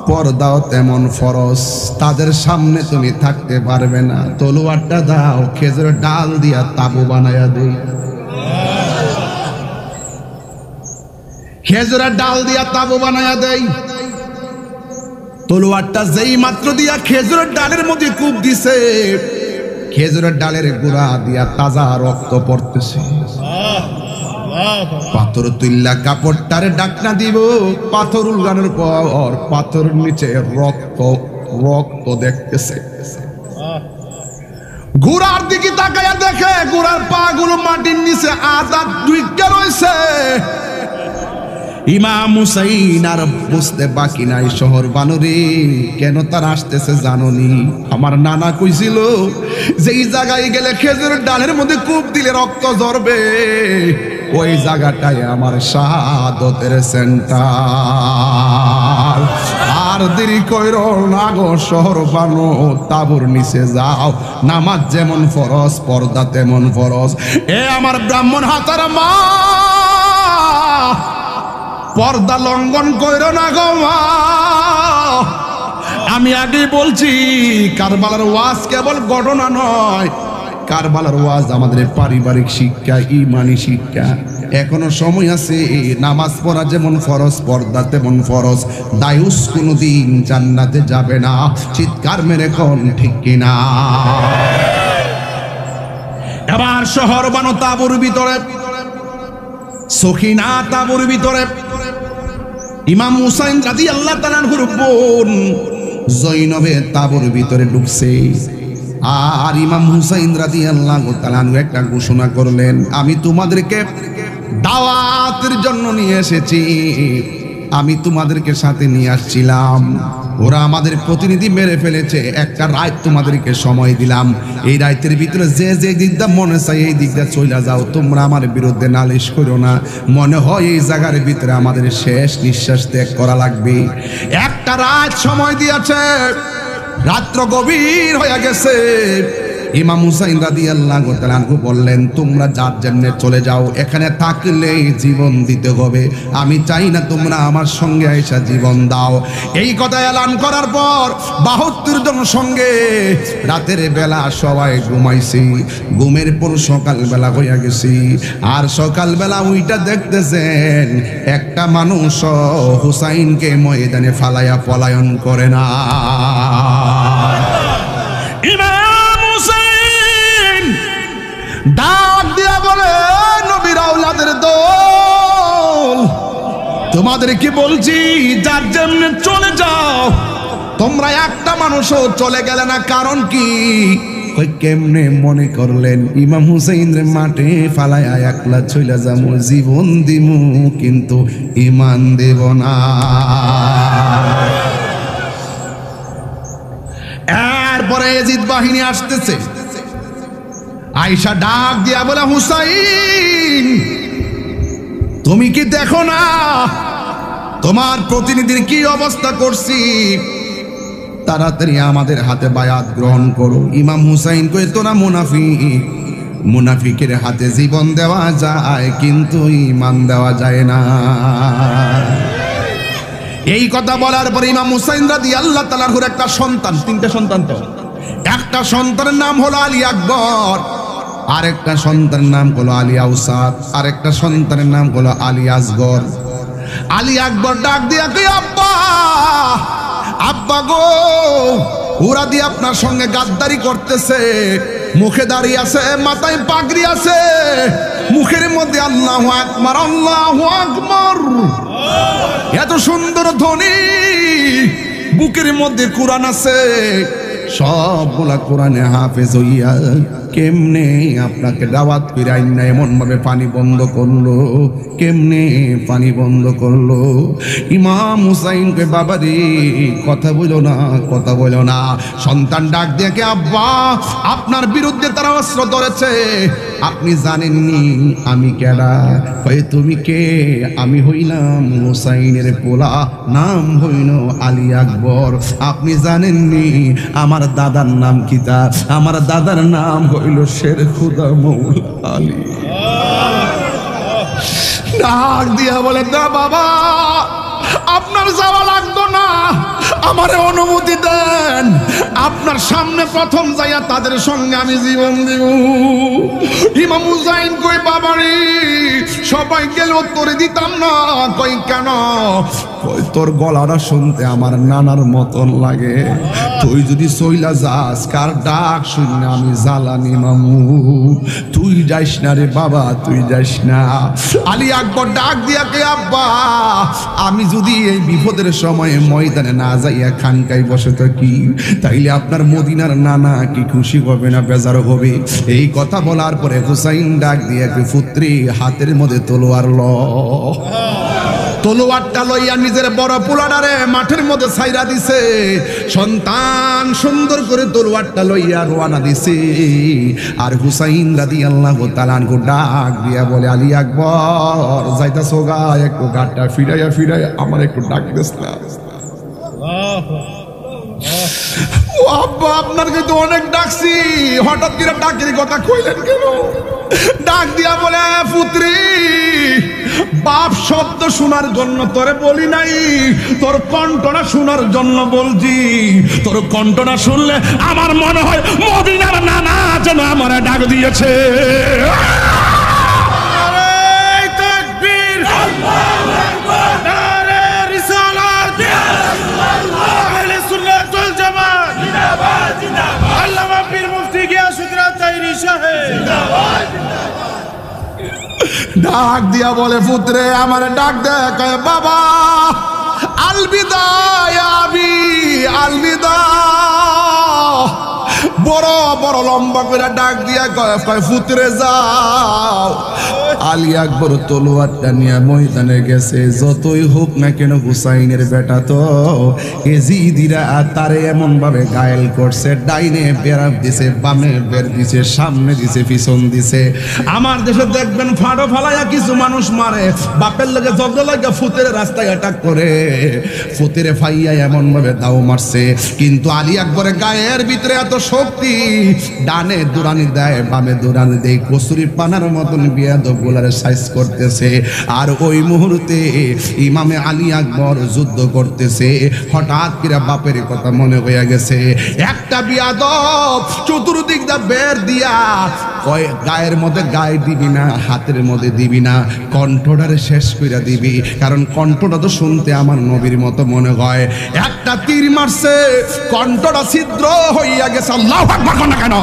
পর্দাও তেমন ফরজ। তাদের সামনে তুমি থাকতে পারবে না, তলোয়ারটা দাও, খেজুরের ডাল দিয়া তাবু বানায়া দেই। খেজুরের ডাল দিয়া তাবু বানায়া দেই। তলোয়ারটা যেই মাত্র দিয়া খেজুরের ডালের মধ্যে কূপ দিছে, খেজুরের ডালের গোড়া দিয়া তাজা রক্ত পড়তেছে। পাথর তুল্লা কাপড়টারে ডাকনা দিব, পাথর উলগানোর পর পাথর নিচে রক্ত রক্ত দেখতেছে। ঘোড়ার দিকে তাকায়া দেখে ঘোড়ার পা গুলো মাটির নিচে আদা ঢুইকা রয়েছে। ইমাম হুসাইন আর বুঝতে বাকি নাই, শহর বানরে কেন তার আসতেছে জানোনি? আমার নানা কইছিল যেই জায়গায় গেলে খেজুরের ডালের মধ্যে কূপ দিলে রক্ত ঝরবে, ওই জায়গাটাই আমার শাহাদতের সেন্টার। আর দেরি কইরো না গো শহর বানো, তাবুর নিচে যাও, নামাজ যেমন ফরজ পর্দা তেমন ফরজ। এ আমার ব্রাহ্মণ হাতার মা, পর্দা লঙ্ঘন কইরো না গো মা। আমি আগে বলছি কারবালার ওয়াজ কেবল ঘটনা নয়, কারবালার ওয়াজ আমাদের পারিবারিক শিক্ষা, ঈমানি শিক্ষা। এখনো সময় আছে, নামাজ পড়া যেমন ফরজ পর্দা তেমন ফরজ। দায়ুস কোনদিন জান্নাতে যাবে না, চিৎকার মেরে কোন ঠিক কিনা। এবার শহর বানো তাঁবুর ভিতরে, সখিনা তাঁবুর ভিতরে ইমাম হুসাইন রাদিয়াল্লাহু তাআলা আনহুর বোন জৈনবে তাঁবুর ভিতরে ঢুকছে। আর ইমাম হুসাইন রাদিয়াল্লাহু তাআলা আনহু একটা ঘোষণা করলেন, আমি তোমাদেরকে দাওয়াতের জন্য নিয়ে এসেছি, আমি তোমাদেরকে সাথে নিয়ে আসছিলাম, ওরা আমাদের প্রতিনিধি মেরে ফেলেছে, একটা রাত তোমাদেরকে সময় দিলাম, এই রাতের ভিতরে যে যে দিকটা মনে চাই এই দিকটা চলে যাও, তোমরা আমার বিরুদ্ধে নালিশ করো না। মনে হয় এই জায়গার ভিতরে আমাদের শেষ নিঃশ্বাস ত্যাগ করা লাগবে। একটা রাত সময় দিয়েছে, রাত্র গভীর হয়ে গেছে। ইমাম হুসাইন রাদিয়াল্লাহু তাআলা আনহু বললেন, তোমরা যার জন্য চলে যাও, এখানে থাকলে জীবন দিতে হবে, আমি চাই না তোমরা আমার সঙ্গে আইসা জীবন দাও। এই কথা এলান করার পর ৭২ জন সঙ্গে রাতের বেলা সবাই ঘুমাইছি, ঘুমের পর সকালবেলা হইয়া গেছি। আর সকালবেলা ওইটা দেখতেছেন একটা মানুষ হুসাইনকে ময়দানে ফালাইয়া পলায়ন করে না। ডাক দিয়া বলে, নবীর আওলাদের দল, তোমাদের কি বলছি যার যেমনে চলে যাও, তোমরা একটা মানুষও চলে গেলে না, কারণ কি? কই কেমনে মনে করলেন ইমাম হুসাইন রে মাঠে ফালায়া একলা চলে যাবো, জীবন দিমু কিন্তু ঈমান দেব না। এরপরে ইয়াজিদ বাহিনী আসতেছে, আয়েশা ডাক দিয়া বলে, হুসাইন তুমি কি দেখো না তোমার প্রতিনিধির কি অবস্থা করছি, তাড়াতাড়ি আমাদের হাতে বায়াত গ্রহণ করো। ইমাম হুসাইন কই, তোরা মুনাফিক, মুনাফিকের হাতে জীবন দেওয়া যায় কিন্তু ঈমান দেওয়া যায় না। এই কথা বলার পর ইমাম হুসাইন রাদিয়াল্লাহু তাআলার একটা সন্তান, তিনটা সন্তান, তো একটা সন্তানের নাম হলো আলী আকবর, আরেকটা সন্তানের নাম হলো আলী আউসাদ, আরেকটা সন্তানের নাম হলো আলী আসগর। আলী আকবর ডাক দিয়া কই, আব্বা আব্বা গো, ওরা দিয়ে আপনার সঙ্গে গাদ্দারি করতেছে, মুখে দাঁড়িয়ে আছে, মাথায় পাগড়ি আছে, মুখের মধ্যে আল্লাহু আকবার আল্লাহু আকবার, এত সুন্দর ধ্বনি, বুকের মধ্যে কোরআন আছে, সবগুলা কোরআনে হাফেজ হইয়া কেমনে আপনাকে দাওয়াত কইরা না এমন ভাবে পানি বন্ধ করলো, কেমনে পানি বন্ধ করলো। ইমাম হুসাইন কে, বাবা রে কথা বলো না, কথা বলো না। সন্তান ডাক দিয়ে, আব্বা আপনার বিরুদ্ধে তারা অস্ত্র ধরেছে, আপনি জানেননি আমি কেডা? কই তুমি কে? আমি হইলাম হুসাইনের পোলা, নাম হইল আলী আকবর। আপনি জানেননি আমার দাদার নাম কি? তা আমার দাদার নাম হইল শের খুদা মৌলা আলী। ডাক দিয়া বলে, না বাবা আপনার যাওয়া লাগতো না, আমারে অনুমতি দেন, আপনার সামনে প্রথম যাইয়া তাদের সঙ্গে আমি জীবন দিব। ইমাম হুসাইন কই, বাবারে সবাই গেল তোরে দিতাম না। কই কেন? কই তোর গলাটা শুনতে আমার নানার মতন লাগে, তুই যদি চইলা যাস কার ডাক শুনে আমি জ্বালানি মামু, তুই যাইস না রে বাবা, তুই যাইস না। আলী আকবর ডাক দিয়া কে, আব্বা আমি যদি এই বিপদের সময়ে ময়দানে না যাইয়া খানকায় বসে থাকি, তাইলে আপনার মদিনার নানা কি খুশি হবে না বেজার হবে? এই কথা বলার পরে হুসাইন ডাক দিয়া কে, পুত্রী হাতের মধ্যে তলোয়ার ল। তলোয়ারটা লইয়া নিজের বড় পোলাডারে মাঠের মধ্যে ছাইরা দিছে। সন্তান সুন্দর করে তলোয়ারটা লইয়া রওনা দিছে। আর হুসাইন রাদিয়াল্লাহু তাআলা আনহু ডাক দিয়া বলে, আলী আকবর যাইতাছো গা, একটু ঘাটটা ফিরাইয়া ফিরাইয়া আমার একটু ডাক দিস না। ও আব্বা, আপনার কিন্তু অনেক ডাকছি, হঠাৎ করে ডাকের কথা কইলেন কেন? ডাক দিয়া বলে, পুত্রী, বাপ শব্দ শোনার জন্য তোরে বলি নাই, তোর কণ্ঠটা শোনার জন্য বলছি। তোর কণ্ঠটা শুনলে আমার মনে হয় মদিনার নানা যেন আমার ডাক দিয়েছে। ডাক দিয়া বলে, পুত্রে আমার ডাক দেখ বাবা, আলবিদা আবি আলবিদা। বড় বড় লম্বা করে ডাক দিয়া কয়, পুত্রে যাও। আলী আকবর তলোয়ারটা নিয়ে ময়দানে গেছে। যতই হোক না কেন হুসাইনের বেটা তো, এজিদিরা তারে এমন ভাবে ঘায়েল করছে, ডাইনে বেড়াপ দিছে, বামে বের দিছে, সামনে দিছে, পিছন দিছে। আমার দেশে দেখবেন ফাড়ো ফালাইয়া কিছু মানুষ মারে, বাপের লগে ঝগড়া লাগে ফুতের রাস্তায় অ্যাটাক করে, ফুতেরে ফাইয়া এমন ভাবে দাও মারছে। কিন্তু আলী আকবরের গায়ের ভিতরে এত শক্তি, ডানে দুরানি দেয়, বামে দুরানি দেয়, কসুরি পানার মতন বিয়াদব গুলারে সাইজ করতেছে। আর ওই মুহূর্তে ইমামে আলী আকবর যুদ্ধ করতেছে। হঠাৎ করে বাপের কথা মনে হয়ে গেছে। একটা বিয়াদব চতুর্দিক দা বের দিয়া কয়, গায়ের মধ্যে গায়ে দিবি না, হাতের মধ্যে দিবি না, কণ্ঠটারে শেষ করে দিবি, কারণ কণ্ঠটা তো শুনতে আমার নবীর মতো মনে হয়। একটা তীর মারছে, কণ্ঠটা ছিদ্র হইয়া গেছে। আল্লাহু আকবার না কেন?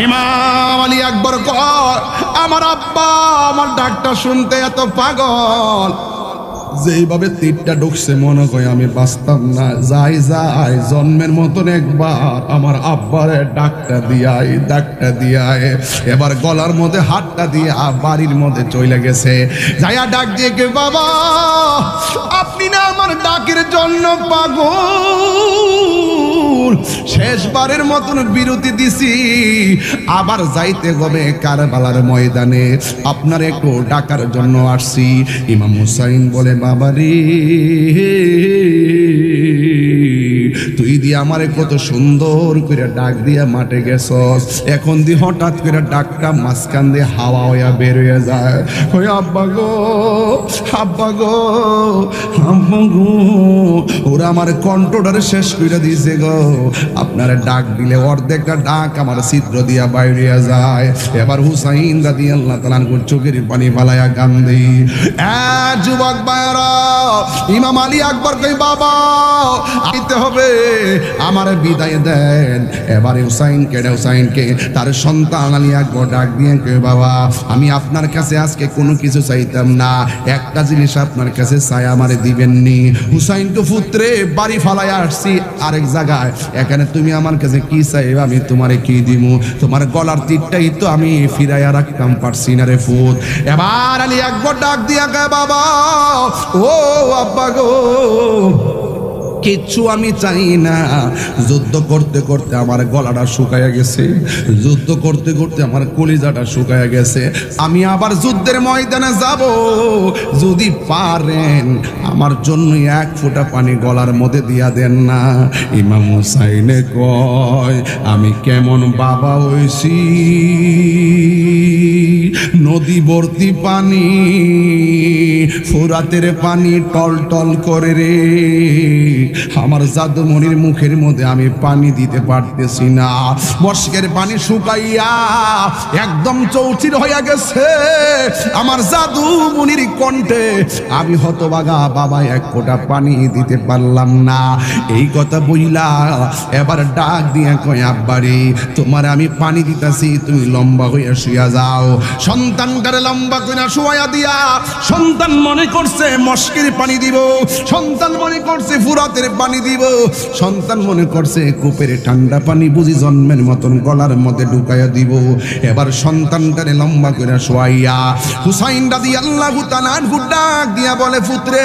ইমাম আলী আকবর কয়, আমার আব্বা আমার ডাকটা শুনতে এত পাগল, যেইভাবে তীরটা ঢুকছে মনে হয় আমি বাঁচতাম না। যাই যাই জন্মের মতন একবার আমার আব্বারে ডাকটা দিয়াই, ডাকটা দিয়াই। এবার গলার মধ্যে হাতটা দিয়ে বাড়ির মধ্যে চলে গেছে। যাইয়া ডাক দিয়ে কে, বাবা আপনি না আমার ডাকের জন্য পাগল, শেষবারের মতন বিরতি দিছি, আবার যাইতে হবে কারবালার ময়দানে, আপনার একটু ডাকার জন্য আসছি। ইমাম হুসাইন বলে, বাবা রে, তুই দিয়ে আমারে কত সুন্দর করে ডাক দিয়া মাঠে গেছস, এখন দি হঠাৎ করে ডাকটা মাঝখান দিয়ে হাওয়া হইয়া বের হয়ে যায়। ওই আব্বা গো, আব্বা গো, আব্বা গো, ওরা আমার কণ্ঠটারে শেষ করে দিয়েছে গো। আপনারা ডাক দিলে অর্ধেকটা ডাক আমার ছিদ্র দিয়া বাইরে যায়। এবার হুসাইন রাদিয়াল্লাহু তাআলা চোখের পানি ফালাইয়া কান্দে। যুবক ভাইরা, ইমাম আলী আকবর কই, বাবা আইতে হবে, আমার বিদায় দেন। এবারে হুসাইনকে তার সন্তান আলী আকবর ডাক দিয়ে কে, বাবা আমি আপনার কাছে আজকে কোনো কিছু চাইতাম না, একটা জিনিস আপনার কাছে চাই, আমারে দিবেননি? হুসাইন তো পুত্রে বাড়ি ফালাইয়া আসছি আরেক জায়গায়, এখানে তুমি আমার কাছে কি চাই, আমি তোমারে কি দিব? তোমার গলার তীরটাই তো আমি ফিরাইয়া রাখতাম পারছি না রে ফুত। এবার আলী আকবর ডাক দিয়া কে, বাবা ও আব্বা গো, কিচ্ছু আমি চাই না। যুদ্ধ করতে করতে আমার গলাটা শুকায়া গেছে, যুদ্ধ করতে করতে আমার কলিজাটা শুকায়া গেছে, আমি আবার যুদ্ধের ময়দানে যাব, যদি পারেন আমার জন্য এক ফোঁটা পানি গলার মধ্যে দিয়া দেন না। ইমাম হুসাইনে কয়, আমি কেমন বাবা হইছি, নদী ভর্তি পানি, ফোরাতের পানি টল টল করে রে, আমার জাদুমণির মুখের মধ্যে আমি পানি দিতে পারতেছি না, বর্ষের পানি শুকাইয়া একদম চৌচির হইয়া গেছে আমার জাদুমণির কণ্ঠে, আমি হতভাগা বাবা এক ফোঁটা পানি দিতে পারলাম না। এই কথা বইলা এবার ডাক দিয়া কয়, আব্বারে তোমার আমি পানি দিতেছি, তুমি লম্বা হইয়া শুয়া যাও। সন্তানটারে লম্বা কইরা শুয়া দিয়া সন্তান মনে করছে মস্কের পানি দিব, সন্তান মনে করছে ফুরাতের পানি দিব, সন্তান মনে করছে কূপের ঠান্ডা পানি বুঝি জন্মের মতন গলার মধ্যে ঢুকাইয়া দিব। এবার সন্তানটারে লম্বা কইরা শুয়াইয়া হুসাইন রাদিয়াল্লাহু তাআলা আনহু ডাক দিয়া বলে, পুত্রে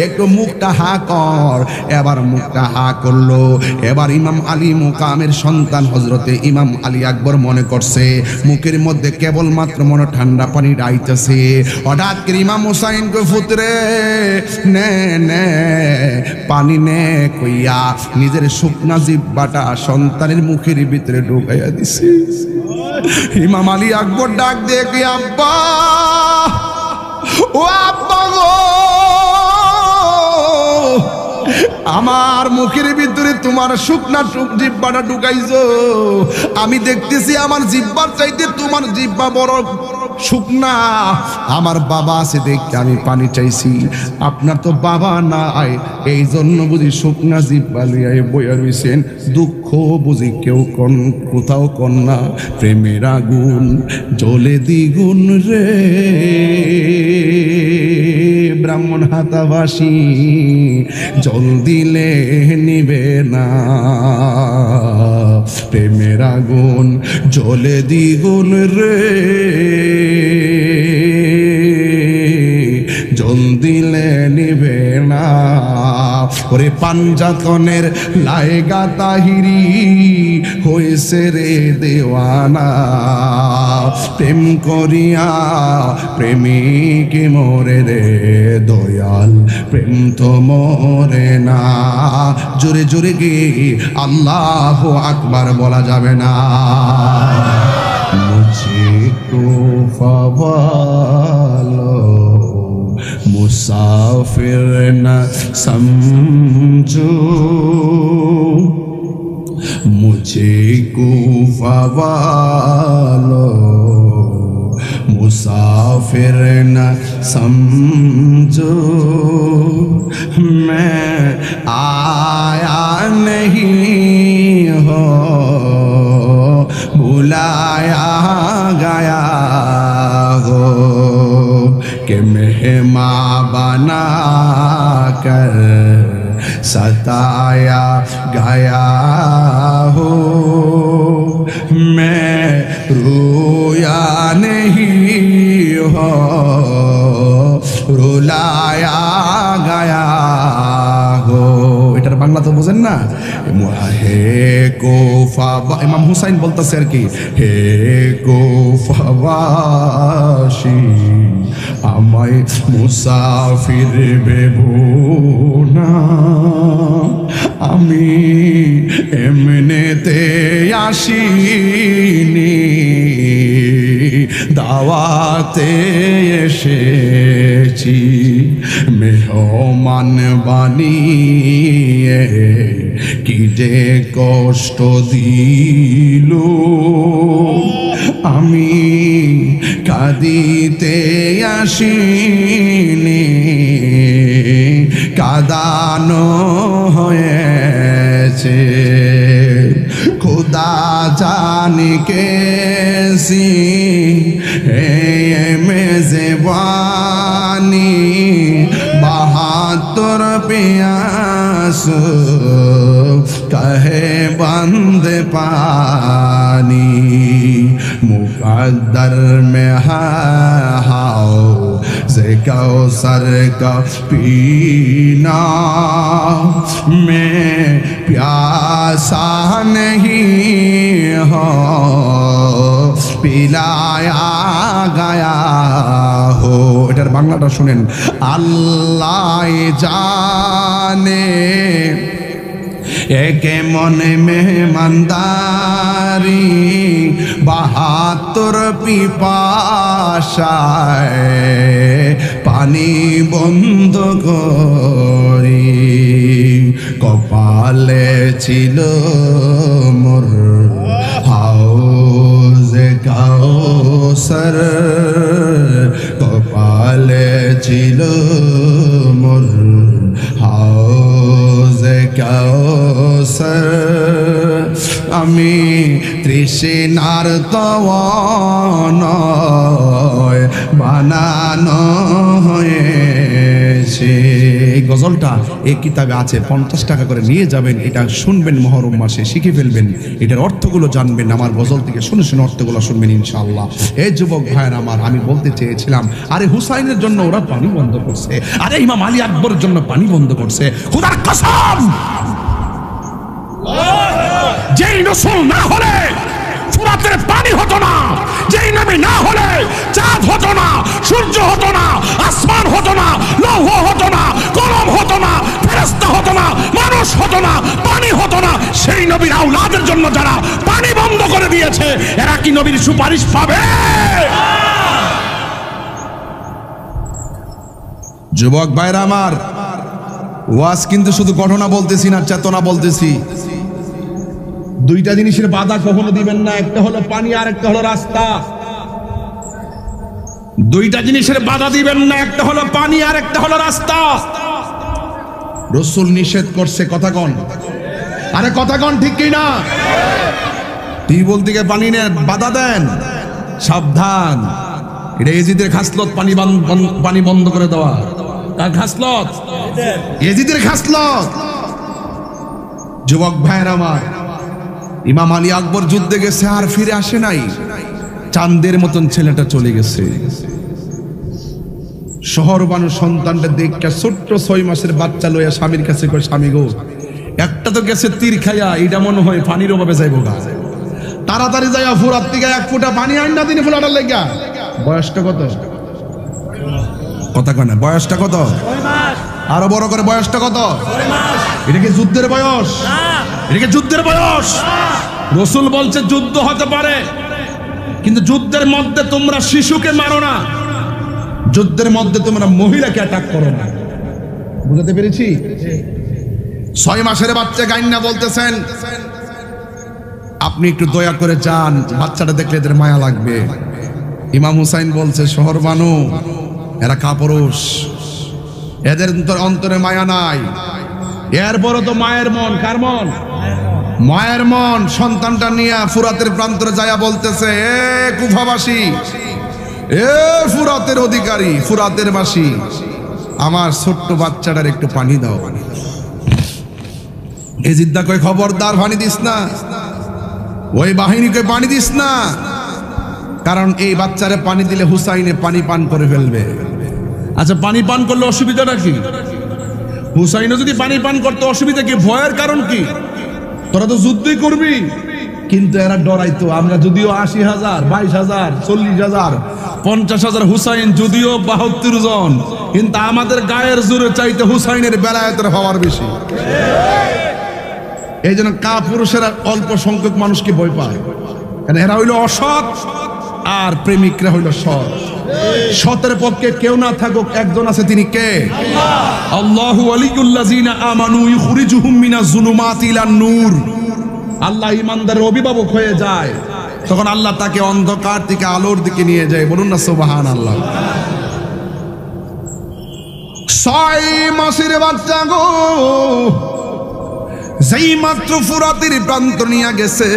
একটু মুখটা হা কর। এবার মুখটা হা করলো। এবার ইমাম আলী মুকামের সন্তান হযরতে ইমাম আলী আকবর মনে করছে মুখের মধ্যে কেবলমাত্র মনে ঠান্ডা পানি রাইতেছে। হঠাৎ করে ইমাম হুসাইন কই, পুত্রে নে নে পানি নে কইয়া নিজের শুকনা জিহ্বাটা সন্তানের মুখের ভিতরে ঢুকাইয়া দিছে। ইমাম আলী আকবর ডাক দিয়ে কি আব্বা, ও আব্বা গো, আমার মুখের ভিতরে তোমার শুকনা জিহ্বাটা ঢুকাইছো। আমি দেখতেছি আমার জিহ্বার চাইতে তোমার জিহ্বা বড় শুকনা। আমার বাবা আছে দেখতে আমি পানি চাইছি, আপনার তো বাবা নাই, এই জন্য বুঝি শুকনা জিহ্বা লিয়ে বইয়া রইছেন। দুঃখ বুঝি কেউ কোথাও কন না। প্রেমের আগুন জ্বলে দ্বিগুণ রে ব্রাহ্মণ হাতাবাসী, জল দিলে নিবে না। প্রেমের আগুন জ্বলে দ্বিগুণ রে, জল দিলে নিবে না। ওরে পাঞ্জাতনের লায়গা তাহিরি হয়েছে রে দেওয়ানা, প্রেম করিয়া প্রেমিক মরে রে দয়াল, প্রেম তো মরে না। জোরে জোরে গে আল্লাহু আকবার বলা যাবে না। মুঝে তো ফাওয়ালো মুসাফির না সমঝো, মুঝে কো ফাওয়ালো मुसाफिर न समझो, मैं आया नहीं हो बुलाया गया हो, कि मेहमान बना कर सताया गया हो। मैं रोया नहीं हो रुलाया गया हो। এটার বাংলা তো বুঝেন না। হে কোফা, ইমাম হুসাইন বলতেছে আর কি, হে কোফাবাসী আমায় মুসাফির ভেবো না, আমি এমনেতে আসিনি, দাওয়াতে এসেছি। মেহমান বানিয়ে কি যে কষ্ট দিল, আমি কাঁদিতে আসিনি, কাঁদানো হয়েছে। खुदा जाने कैसी है मेज़बानी, बहादुर प्यास कहे बंद पानी, मुकद्दर में है हाओ से कौसर का पीना, मैं प्यासा नहीं हो पिलाया गया हो। এটার বাংলাটা শুনেন। আল্লাহ জানে একে মনে মেহমানদারি, ৭২ পিপাসায় পানি বন্ধ করি, কপালে ছিল মোর হাউজে কাউসার, কপালে ছিল মোর হাউজে কাউসার। আমি তৃষ্ণার তওয়ানয় বানানো হয়েছে। এই গজলটা এই কিতাবে আছে, 50 টাকা করে নিয়ে যাবেন, এটা শুনবেন, মহরম মাসে শিখে ফেলবেন, এটার অর্থগুলো জানবেন, আমার গজল থেকে শুনে শুনে অর্থগুলো শুনবেন ইনশাআল্লাহ। এই যুবক ভাইয়ের আমার, আমি বলতে চেয়েছিলাম, আরে হুসাইনের জন্য ওরা পানি বন্ধ করছে, আরে ইমাম আলী আকবরের জন্য পানি বন্ধ করছে। খোদার কসম, যেই রাসূল না হলে ফুরাতের পানি হতো না, যেই নবী না হলে চাঁদ হতো না, সূর্য হতো না, আসমান হতো না, লৌহ হতো না, কলম হতো না, ফেরেশতা হতো না, মানুষ হতো না, পানি হতো না। সেই নবীর আওলাদের জন্য যারা পানি বন্ধ করে দিয়েছে, এরা কি নবীর সুপারিশ পাবে? যুবক ভাইরা আমার, ওয়াজ কিন্তু শুধু ঘটনা বলতেছি না, চেতনা বলতেছি। দুইটা জিনিসের বাধা কখনো দিবেন না, একটা হলো পানি আর একটা হলো রাস্তা। দুইটা জিনিসের বাধা দিবেন না, একটা হলো পানি আর একটা হলো রাস্তা। রাসূল নিষেধ করছে, কথা কন, আরে কথা কন, ঠিক কি না? টিউবওয়েল থেকে পানি নেন, বাধা দেন, সাবধান। এটা এজিদের খাসলত, পানি বন্ধ করে দেওয়া। কার খাসলত? এজিদের খাসলত। যুবক ভাইয়ের আমার, ইমাম আলী আকবর যুদ্ধে গেছে আর ফিরে আসে নাই। চাঁদের মতন ছেলেটা চলে গেছে। শহর বানু সন্তানটা দেখে ছোট্ট 6 মাসের বাচ্চা লইয়া স্বামীর কাছে কই, স্বামী গো, একটা তো গেছে তীর খাইয়া, এটা মনে হয় পানির অভাবে যাইব গা। তাড়াতাড়ি যাইয়া ফুরাত থেকে 1 ফুটা পানি আইন না, তিনি ফুলাটার লেগা। বয়সটা কত? কথা কয় না, বয়সটা কত? আরো বড় করে, বয়সটা কত? এটা কি যুদ্ধের বয়স? এটা কি যুদ্ধের বয়স? রাসূল বলছে যুদ্ধ হতে পারে, কিন্তু যুদ্ধের মধ্যে তোমরা শিশুকে মারো না, যুদ্ধের মধ্যে তোমরা মহিলাকে অ্যাটাক করো না। বুঝতে পেরেছি? 6 মাসের বাচ্চা গাইন্না বলতেছেন, আপনি একটু দয়া করে যান, বাচ্চাটা দেখলে এদের মায়া লাগবে। ইমাম হুসাইন বলছে, শহর বানু, এরা কাপুরুষ, এদের অন্তরে মায়া নাই। এরপরও তো মায়ের মন, কার মন? মায়ের মন। সন্তানটা নিয়ে ফুরাতের প্রান্তরে যায়া বলতেছে, এ কুফাবাসী, এ ফুরাতের অধিকারী, ফুরাতের বাসী, আমার ছোট্ট বাচ্চাটার একটু পানি দাও। এই জিদ্দা কই, খবরদার পানি দিস না, ওই বাহিনীকে পানি দিস না, কারণ এই বাচ্চারে পানি দিলে হুসাইনে পানি পান করে ফেলবে। আচ্ছা, পানি পান করলে অসুবিধাটা কি? হুসাইনও যদি পানি পান করতে, অসুবিধা কি? ভয়ের কারণ কি? তোরা তো যুদ্ধই করবি। কিন্তু এরা ডরাইতো, আমরা যদিও 80,000, 22,000, 40,000, 50,000, হুসাইন যদিও 72 জন, কিন্তু আমাদের গায়ের জোরে চাইতে হুসাইনের বেলায়েতের হওয়ার বেশি। এই জন্য কাপুরুষেরা অল্প সংখ্যক মানুষকে ভয় পায়, কারণ এরা হইল অসৎ আর প্রেমিকরা হইল সৎ। সতের পক্ষে কেউ না থাকুক, একজন আছে, তিনি কে? আল্লাহু ওয়ালিউল্লাযিনা আমানু ইখরিজুহুম মিনাজ যুলুমাতি ইলান নূর। আল্লাহ ইমানদারের অভিভাবক হয়ে যায়, তখন আল্লাহ তাকে অন্ধকার থেকে আলোর দিকে নিয়ে যায়। বলুন না সুবহানাল্লাহ। 6 মাসের বাচ্চা গো, যেই মাত্র ফুরাতের প্রান্ত নিয়ে গেছে,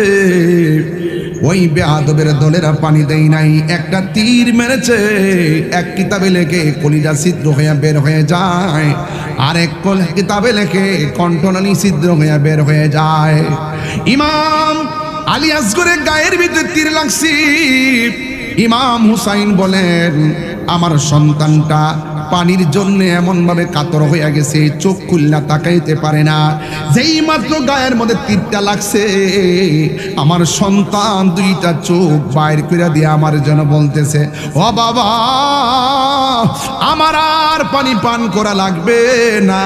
ওই বেয়াদবের দলেরা পানি দেয় নাই, একটা তীর মেরেছে। এক কিতাবে লেখে কলিজা ছিদ্র হয়ে বের হয়ে যায়, আর এক কিতাবে লেখে কণ্ঠনালী ছিদ্র হয়ে বের হয়ে যায়। ইমাম আলী আসগরের গায়ের ভিতরে তীর লাগছে। ইমাম হুসাইন বলেন, আমার সন্তানটা পানির জন্য এমন ভাবে কাতর হয়ে গেছে, চোখ খুলনা তাকাইতে পারে না। যেই মাত্র গায়ের মধ্যে তীরটা লাগছে, আমার সন্তান 2টা চোখ বাইর করে দিয়ে আমার জন্য বলতেছে, ও বাবা, আমার আর পানি পান করা লাগবে না,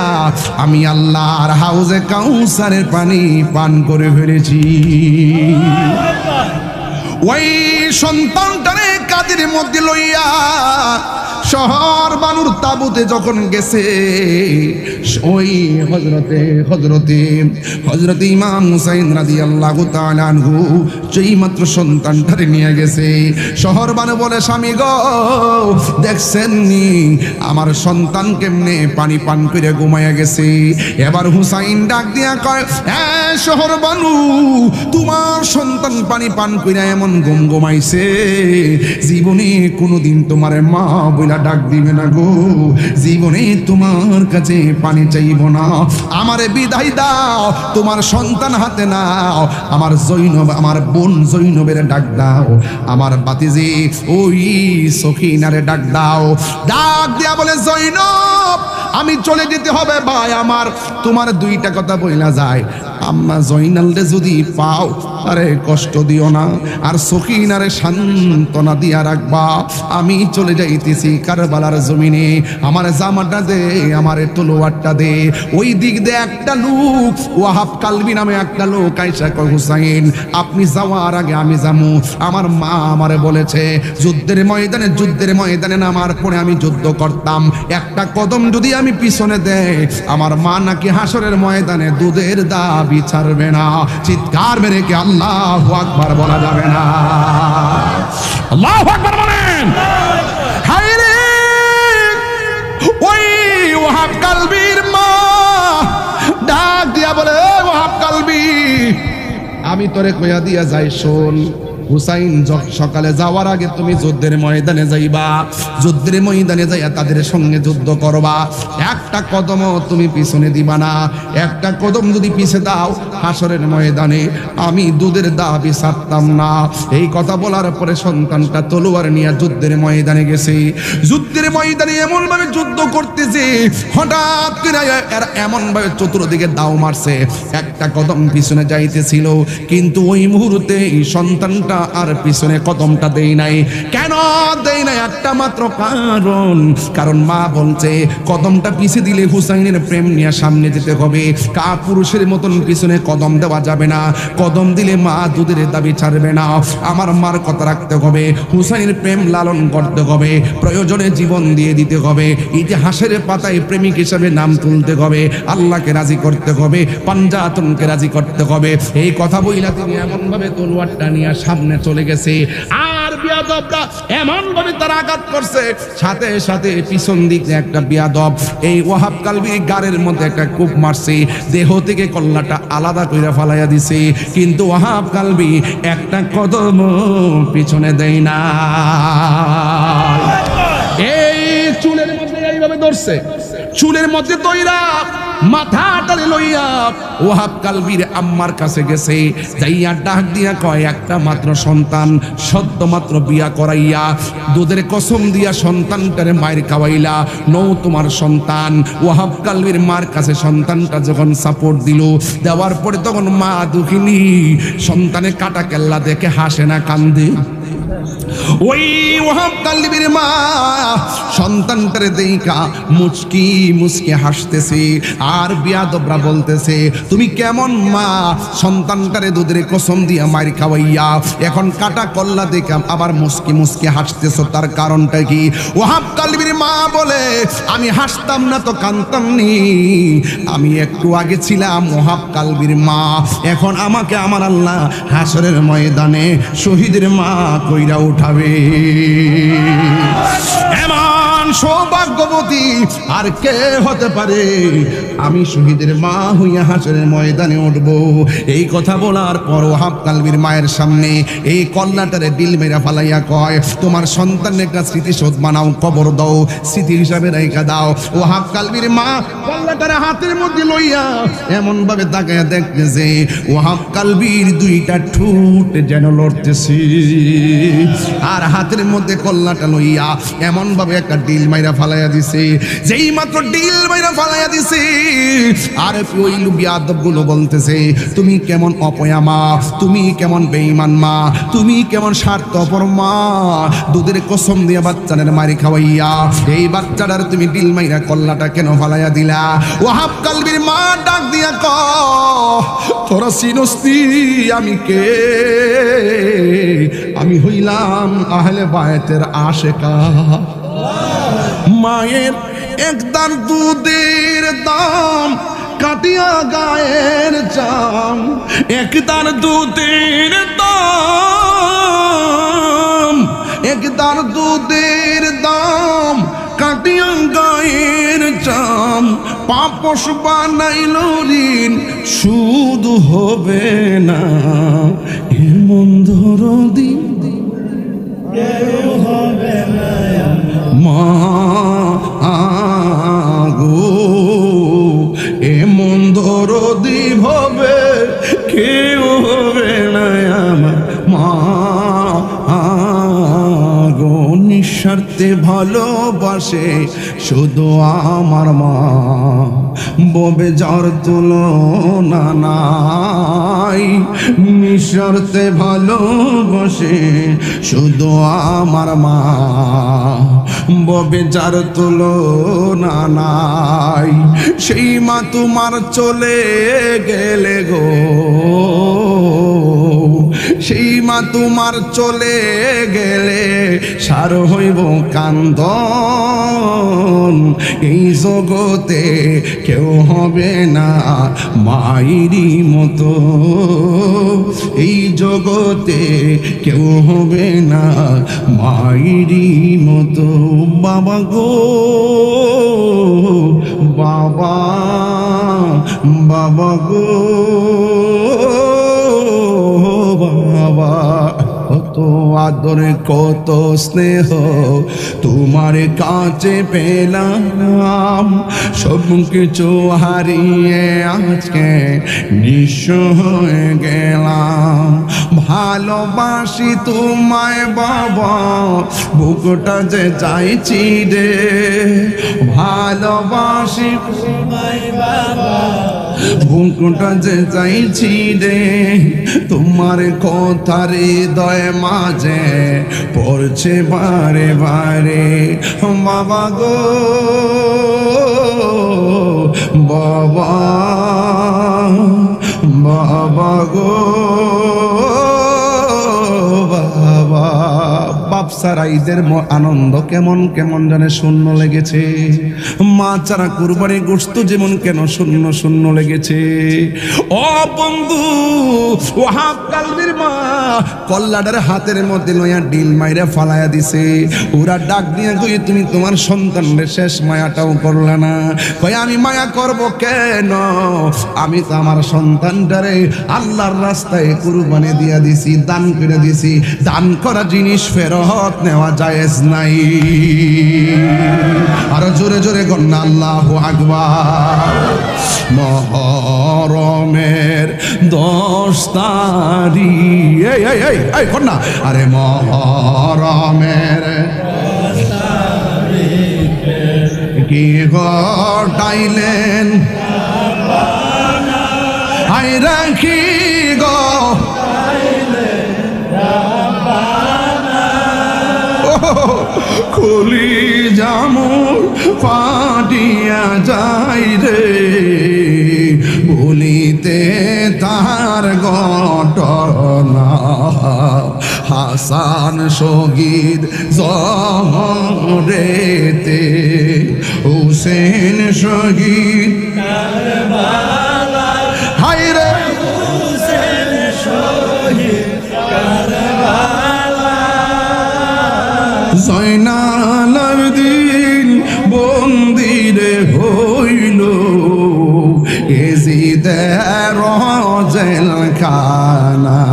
আমি আল্লাহর হাউজে কাউসারের পানি পান করে ফেলেছি। ওই সন্তানটারে কাদের মধ্যে লইয়া শহর বানুর তাবুতে যখন গেছে, ওই হযরতে ইমাম হুসাইন রাদিয়াল্লাহু তাআলা আনহু যেই মাত্র সন্তানটারে নিয়ে গেছে, শহর বানু বলে, স্বামী গো, দেখছেন নি আমার সন্তান কেমনে পানি পান করে ঘুমায়া গেছে। এবার হুসাইন ডাক দিয়া কয়, হ্যাঁ শহর বানু, তোমার সন্তান পানি পান করে এমন ঘুম ঘুমাইছে, জীবনে কোনোদিন তোমার মা বইলা ডাক দিবে না গো, জীবনে তোমার কাছে পানি চাইব না, আমারে বিদায় দাও, তোমার সন্তান হাতে নাও, আমার জৈনব, আমার বোন জৈনবের ডাক দাও, আমার বাতিজি ওই সখিনারে ডাক দাও। ডাক দিয়া বলে, জৈনব, আমি চলে যেতে হবে ভাই আমার, তোমার 2টা কথা বইলা যায়, আম্মা জয়নালরে যদি পাও, আরে কষ্ট দিও না, আর সখিনারে সান্ত্বনা দিয়া রাখবা, আমি চলে যাইতেছি কারবালার জমিনে আমার জামাটা দে, আমার তলোয়ারটা দে। ওই দিক দিয়ে একটা লোক, ওয়াহাব কালবি নামে একটা লোক আইসা কয়, হুসাইন আপনি যাওয়ার আগে আমি যামু। আমার মা আমারে বলেছে যুদ্ধের ময়দানে নামার পরে আমি যুদ্ধ করতাম, একটা কদম যদি আমি পিছনে দেই আমার মা নাকি হাসরের ময়দানে দুধের দাবি ছাড়বে না। চিৎকার মেরে কি আল্লাহু আকবার বলা যাবে না? আল্লাহু আকবার বলেন। হায় রে, ওই ওয়াহাব কালবির মা ডাক দিয়া বলে, ওয়াহাব কালবি আমি তোরে কইয়া দিয়া যাই, শোন হুসাইন সকালে যাওয়ার আগে তুমি যুদ্ধের ময়দানে যাইবা, যুদ্ধের ময়দানে যাইয়া তাদের সঙ্গে যুদ্ধ করবা, একটা কদমও তুমি পিছনে দিবা না। একটা কদম যদি পিছে দাও হাসরের ময়দানে আমি দুধের দাবি ছাড়তাম না। এই কথা বলার পরে সন্তানটা তলোয়ার নিয়ে যুদ্ধের ময়দানে গেছে। যুদ্ধের ময়দানে এমন ভাবে যুদ্ধ করতেছে, হঠাৎ করে এরা এমন ভাবে চতুর্দিকে দাও মারছে, একটা কদম পিছনে যাইতেছিল, কিন্তু ওই মুহূর্তে এই সন্তানটা আর পিছনে কদমটা দেই নাই। কেন দেই নাই? একটা মাত্র কারণ মা বলছে কদমটা পিছে দিলে হুসাইনের প্রেম নিয়ে সামনে যেতে হবে, পুরুষের মতন পিছনে কদম দেওয়া যাবে না, কদম দিলে মা দুধের দাবি ছাড়বে না। আমার মার কথা রাখতে হবে, হুসাইনের প্রেম লালন করতে হবে, প্রয়োজনে জীবন দিয়ে দিতে হবে, ইতিহাসের পাতায় প্রেমিক হিসেবে নাম তুলতে হবে, আল্লাহকে রাজি করতে হবে, পাঞ্জাতনকে রাজি করতে হবে। এই কথা বইলা তিনি এমন ভাবে তলোয়ারটা নিয়ে সামনে চলে গেছে। আর বিয়াদবরা এমন ভাবে তার আঘাত করছে, সাথে সাথে পিছন দিকে একটা বিয়াদব এই ওয়াহাব কালবির গাড়ের মধ্যে একটা কূপ মারছে, দেহ থেকে কল্লাটা আলাদা কইরা ফালাইয়া দিছে, কিন্তু ওয়াহাব কালবি একটা কদম পিছনে দেয় না। এই চুলের মধ্যে এইভাবে ধরছে, চুলের মধ্যে দইরা মাথাটারে লইয়া ওয়াহাব কালবির আম্মার কাছে গেছে, যাইয়া ডাক দিয়া কয়, একটা মাত্র সন্তান সদ্য মাত্র বিয়া করাইয়া দুধের কসম দিয়া সন্তানটারে মায়ের খাওয়াইলা, নৌ তোমার সন্তান। ওয়াহাব কালবির মার কাছে সন্তানটা যখন সাপোর্ট দিল, দেওয়ার পরে তখন মা দুঃখিনী, সন্তানে কাটা কেল্লা দেখে হাসে না কান্দে। ওই ওয়াহাব কালবির মা সন্তানটারে দেইকা মুচকি মুচকি হাসতেছে, আর বিয়াদবরা বলতেছে তুমি কেমন মা, সন্তানটারে দুধের কসম দিয়া মায়ের খাওয়াইয়া এখন কাটা কল্লা দেখে আবার মুচকি মুচকি হাসতেছো, তার কারণটা কি? ওয়াহাব কালবির মা বলে, আমি হাসতাম না তো কাঁদতাম নি, আমি একটু আগে ছিলাম ওয়াহাব কালবির মা, এখন আমাকে আমার আল্লাহ হাসরের ময়দানে শহীদের মা কইরা উঠাবে। এমন সৌভাগ্যবতী আর কে হতে পারে, আমি শহীদের মা হইয়া হাসরের ময়দানে উঠব। এই কথা বলার পর ওয়াহাব কালবির মায়ের সামনে এই কল্লাটারে ডিল মেরা ফালাইয়া কয়, তোমার সন্তানের একটা স্মৃতিশোধ বানাও, কবর দাও, স্মৃতি হিসাবে রেখা দাও। ওয়াহাব কালবির মা কল্লাটারে হাতের মধ্যে লইয়া এমন ভাবে তাকায়া দেখতেছে, ওয়াহাব কালবির দুইটা ঠোঁট যেন লড়তেছে, আর হাতের মধ্যে কল্লাটা লইয়া এমন ভাবে একটা ডিল মাইরা ফালাইয়া দিছে। যেই মাত্র ডিল মাইরা ফালাইয়া দিছে, আর ওই বিয়াদবগুলো বলতেছে, তুমি কেমন অপয়া মা, তুমি কেমন বেঈমান মা, তুমি কেমন স্বার্থপর মা, দুধের কসম দিয়ে বাচ্চাদের মারি খাওয়াইয়া এই বাচ্চাটার তুমি ডিল মাইরা কল্লাটা কেন ফালাইয়া দিলা? ওয়াহাব কালবির মা ডাক দিয়া কয়, তোরা চিনস্তি আমি কে? আমি হইলাম আহলে বায়তের আশেকা। মায়ের একদার দুধের দাম কাটিয়া গায়ের চাম, একদার দুধের দাম, একদার দুধের দাম কাটিয়া গায়ের চাম, পাপস বানাইল ঋণ সুদ হবে না, এমন দরদি হবে না মা গো, এমন দরদি হবে কেউ হবে না আমার মা গো। নিঃস্বার্থে ভালোবাসে শুধু আমার মা, ববে যার তুলনা নাই। নিঃস্বার্থে ভালোবাসে শুধু আমার মা, ববে যার তুলনা নাই। সেই মা তোমার চলে গেলে গো, সেই মা তোমার চলে গেলে সার হইব কান্দন। এই জগতে কেউ হবে না মায়েরই মতো, এই জগতে কেউ হবে না মায়েরই মতো। বাবা গো বাবা, বাবা গো বাবা, কত আদরে কত স্নেহ তোমার কাছে পেলাম। সব কিছু হারিয়ে আজকে নিঃস্ব হয়ে গেলাম। ভালোবাসি তোমায় বাবা, বুকটা যে চাইছি রে। ভালোবাসি তোমায় বাবা, বুকটা যে চাইছি রে। তোমার কথা হৃদয় মাঝে পড়ছে বারে বারে। বাবা গো বাবা, বাবা গো বাবা। বাপ ছাড়া ঈদের আনন্দ কেমন কেমন জানে শূন্য লেগেছে। মা ছাড়া কুরবানি গোশত যেমন কেন শূন্য শূন্য লেগেছে। ও বন্ধু, ওয়াহাব কালবির মা কল্লাডার হাতের মধ্যে লইয়া ডিল মাইরা ফালাইয়া দিছে। ওরা ডাক দিয়ে কই তুমি তোমার সন্তানের শেষ মায়াটাও করলে না। কই আমি মায়া করব কেন, আমি তো আমার সন্তানটারে আল্লাহর রাস্তায় কুরবানি দিয়া দিছি, দান করে দিছি। দান করা জিনিস ফেরত নেওয়া জায়েজ নাই। আর জোরে জোরে গন্না আল্লাহু আকবার। মহরমের 10 তারিখ, এই এই এই এই কন্যা, আরে মহরমের 10 তারিখ কি ঘটাইলেন আই রাখি গো। খুলি জামুর ফাটিয়া যাই রে, বলিতে তার ঘটনা। হাসান শহীদ জহরেতে, হুসেন শহীদ কারবালায়। হায় রে হুসেন শহীদ কারবালায়। জয়নাল আবেদিন বন্দিরে হইল, এজিদের জেলখানা।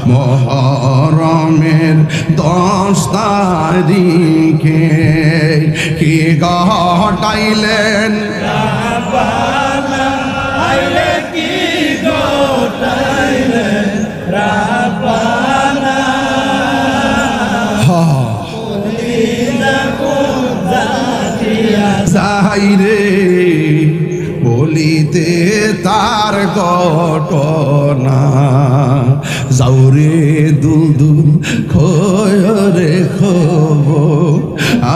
মহরমের 10 তারিখে কি ঘটাইলেন, কি ঘটাইলেন রাব্বানা। যাইরে বলিতে তার ঘটনা। যাওরে দুলদুল খয়রে খবর,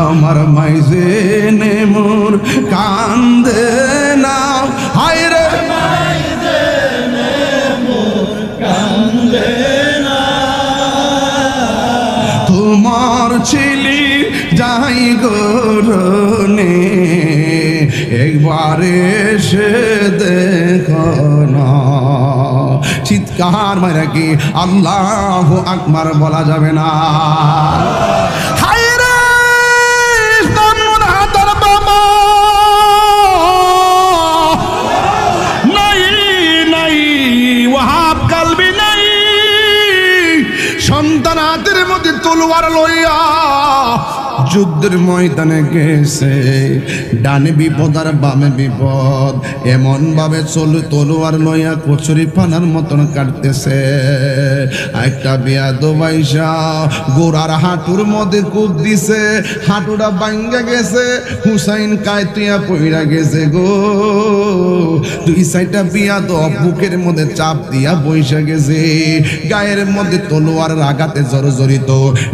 আমার মাইজে নে মোর কান্দে না। হায় রে মাইজে নে মোর কান্দে না। তোমার ছিলি যাই গরনে, একবার এসে দেখো না। চিৎকার মারা কি আল্লাহু আকবার বলা যাবে না? হায় রে দামুন হাতার বাবা, নাই নাই ওয়াহাব কালবি নাই। সন্তান হাতের মধ্যে তলোয়ার লইয়া যুদ্ধের ময়দানে গেছে, ডানে বিপদ আর বামে বিপদ, এমন ভাবে তলোয়ার লইয়া কচুরি পানার মতন কাটতেছে। একটা বিয়াদব আইসা গোড়ার হাঁটুর মধ্যে কূপ দিছে, হাঁটুটা ভাঙ্গা গেছে, হুসাইন কাইতিয়া পইরা গেছে গো। দুই সাইডটা বিয়াদব বুকের মধ্যে চাপ দিয়া বইসা গেছে, গায়ের মধ্যে তলোয়ারের আঘাতে জর্জরিত,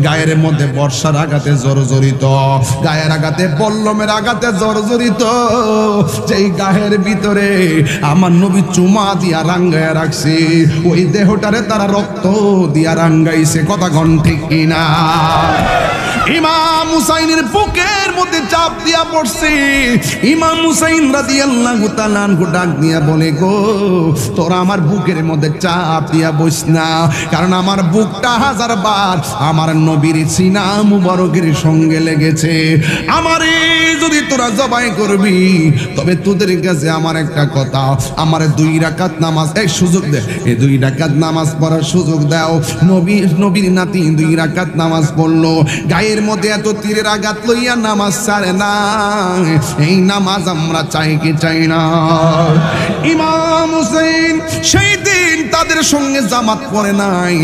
গায়ের মধ্যে বর্ষার আঘাতে জর্জরিত, গায়ের আঘাতে বল্লমের আঘাতে জর্জরিত। যেই গায়ের ভিতরে আমার নবী চুমা দিয়া রাঙ্গায় রাখছে, ওই দেহটারে তারা রক্ত দিয়া রাঙ্গাইছে। কথা কোন ঠিক কিনা? ইমাম হুসাইনের বুকের মধ্যে চাপ দিয়া পড়ছে। ইমাম হুসাইন রাদিয়াল্লাহু তাআলা আনহু ডাক দিয়া বলে, গো তোরা আমার বুকের মধ্যে চাপ দিয়া বস না, কারণ আমার বুকটা হাজারবার আমার নবীর সিনা মুবারকের সঙ্গে লেগেছে। আমারে যদি তোরা জবাই করবি, তবে তোদের কাছে আমার একটা কথা, আমার 2 রাকাত নামাজ এই সুযোগ দে, এই 2 রাকাত নামাজ পড়ার সুযোগ দাও। নবীর নাতি 2 রাকাত নামাজ পড়লো, গায়ের মধ্যে এত তীরের আঘাত লইয়া নামাজ ছাড়ে না। এই নামাজ আমরা চাই কি চাই না? ইমাম হুসাইন সেই দিন তাদের সঙ্গে জামাত পড়ে নাই,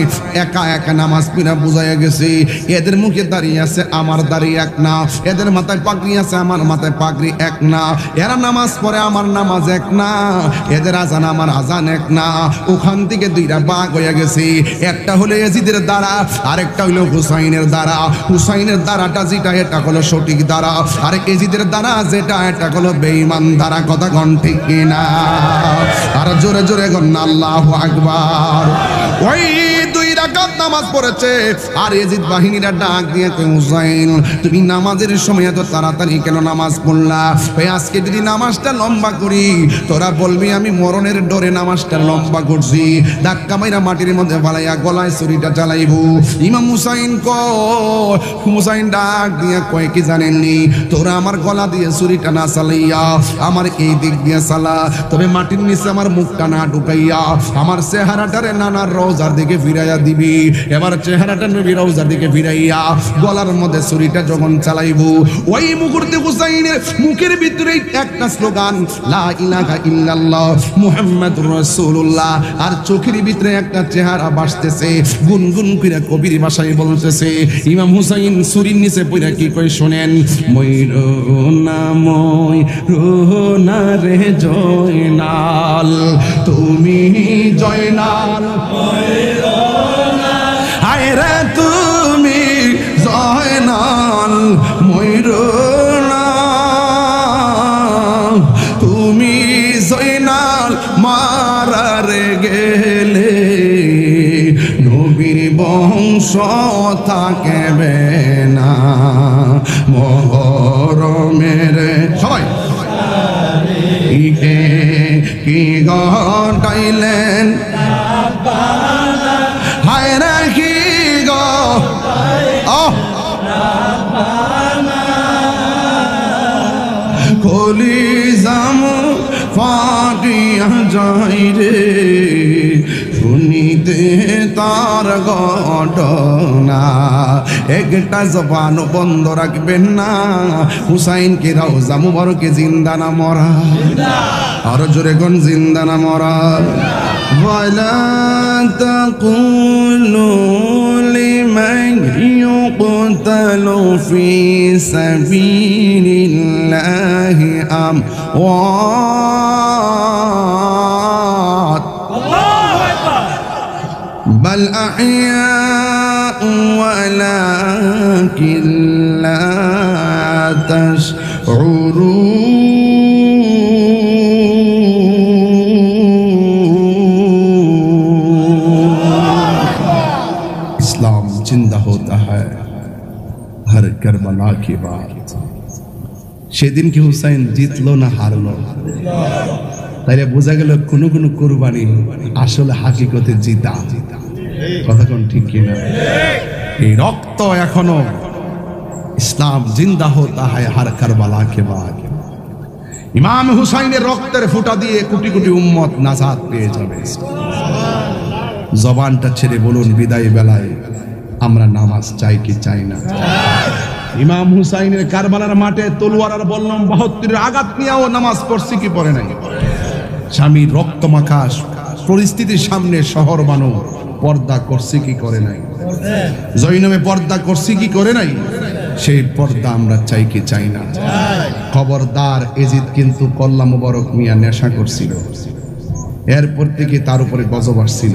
একা একা নামাজ পড়া বুঝাইয়া গেছে। এদের মুখে দাঁড়িয়ে আছে, আমার দাঁড়িয়ে এক না, এদের মাথায় পাগড়ি আছে, আমার মাথায় পাগড়ি এক না, এরা নামাজ পড়ে, আমার নামাজ এক না, এদের আজান আমার আজান এক না। ওখান থেকে 2টা ভাগ হয়ে গেছে, একটা হলো ইয়াজিদের দ্বারা, আরেকটা হলো হুসাইনের দ্বারা। হুসাইনের দ্বারাটা যেটা, এটা হলো সঠিক দ্বারা, আর ইয়াজিদের দ্বারা যেটা, এটা হলো বেঈমান দ্বারা। কথা কোন ঠিক কিনা? আর জোরে জোরে গণ আল্লাহু আকবার। ওই 2 রাকাত নামাজ পড়েছে, আর ইয়াজিদ বাহিনীরা ডাক দিয়ে কই, হুসাইন তুমি নামাজের সময় এত তাড়াতাড়ি কেন নামাজ পড়লা? ভাই আজকে যদি নামাজটা লম্বা করি, তোরা বলবি আমি মরণের ডরে নামাজটা লম্বা করছি। ধাক্কা মাইরা মাটির মধ্যে ফালাইয়া গলায় ছুরিটা চালাইবো। ইমাম হুসাইন হুসাইন ডাক দিয়ে কয়, কি জানেননি, তোরা আমার গলা দিয়ে ছুরিটা না চালাইয়া আমার এই দিক দিয়ে চালা, তবে মাটির নিচে আমার মুখটা না ঢুকাইয়া আমার চেহারাটারে নানার রওজার দিকে ফিরাইয়া দিবি। এবার চেহারাটা নবী রওজার দিকে ফিরাইয়া গলার মধ্যে ছুরিটা যখন চালাইবো, ওই মুহূর্তে হুসাইনের মুখের ভিতরে একটা স্লোগান, লা ইলাহা ইল্লাল্লাহ মুহাম্মাদুর রাসূলুল্লাহ, আর চোখের ভিতরে একটা চেহারা ভাসতেছে, গুনগুন করে কবির ভাষায় বলতেছে। ইমাম হুসাইন ছুরির নিচে পড়ে কি কই শোনেন, ময়ূরনা রে জয়নাল, তুমি জয়নাল, হায় রে তুমি জয়নাল, ময়ূরনা তুমি জয়নাল মারারে গেলে নবীর বংশ থাকবে না মহরমের। সবাই কি গাইলেন, হায় রে কি গো কলিজাম ফাটিয়া যাই রে শুনিতে তার ঘটনা। একটা জবান বন্ধ রাখবেন না, হুসাইনকে রওজা মুবারকে জিন্দা না মরা, আরো জোরে কোন জিন্দা না মরা। ওয়ালা তাকুলু লিমান ইউকতালু ফি সাবিলিল্লাহি আমওয়াত بل أحياء ولكن لا تشعرون। इस्लाम जिंदा होता है हर करबला की बात। সেদিন কি হুসাইন জিতলো না হারলো? তাইলে বোঝা গেল কোন কোন কুরবানি আসলে হাকিকতে জিতা। কথা কোন ঠিক কিনা? এই রক্ত এখনো, ইসলাম জিন্দা হতা হয় হর কারবালা কে বাদ। ইমাম হুসাইনের রক্তের ফোঁটা দিয়ে কোটি কোটি উম্মত নাজাত পেয়ে যাবে। জবানটা ছেড়ে বলুন বিদায় বেলায় আমরা নামাজ চাই কি চাই না? ইমাম হুসাইনের কারবালার মাঠে তলোয়ার আর বললাম 72 আঘাত নিয়েও নামাজ পড়ছি কি পড়ে নাই? স্বামীর রক্তমাখা পরিস্থিতির সামনে শহর বানো পর্দা করছি কি করে নাই? জৈনবে পর্দা করছি কি করে নাই? সেই পর্দা আমরা চাই কি চাই না? খবরদার, এজিদ কিন্তু কল্লা মুবারক মিয়া নেশা করছিল, এরপর থেকে তার উপরে গজব আসছিল।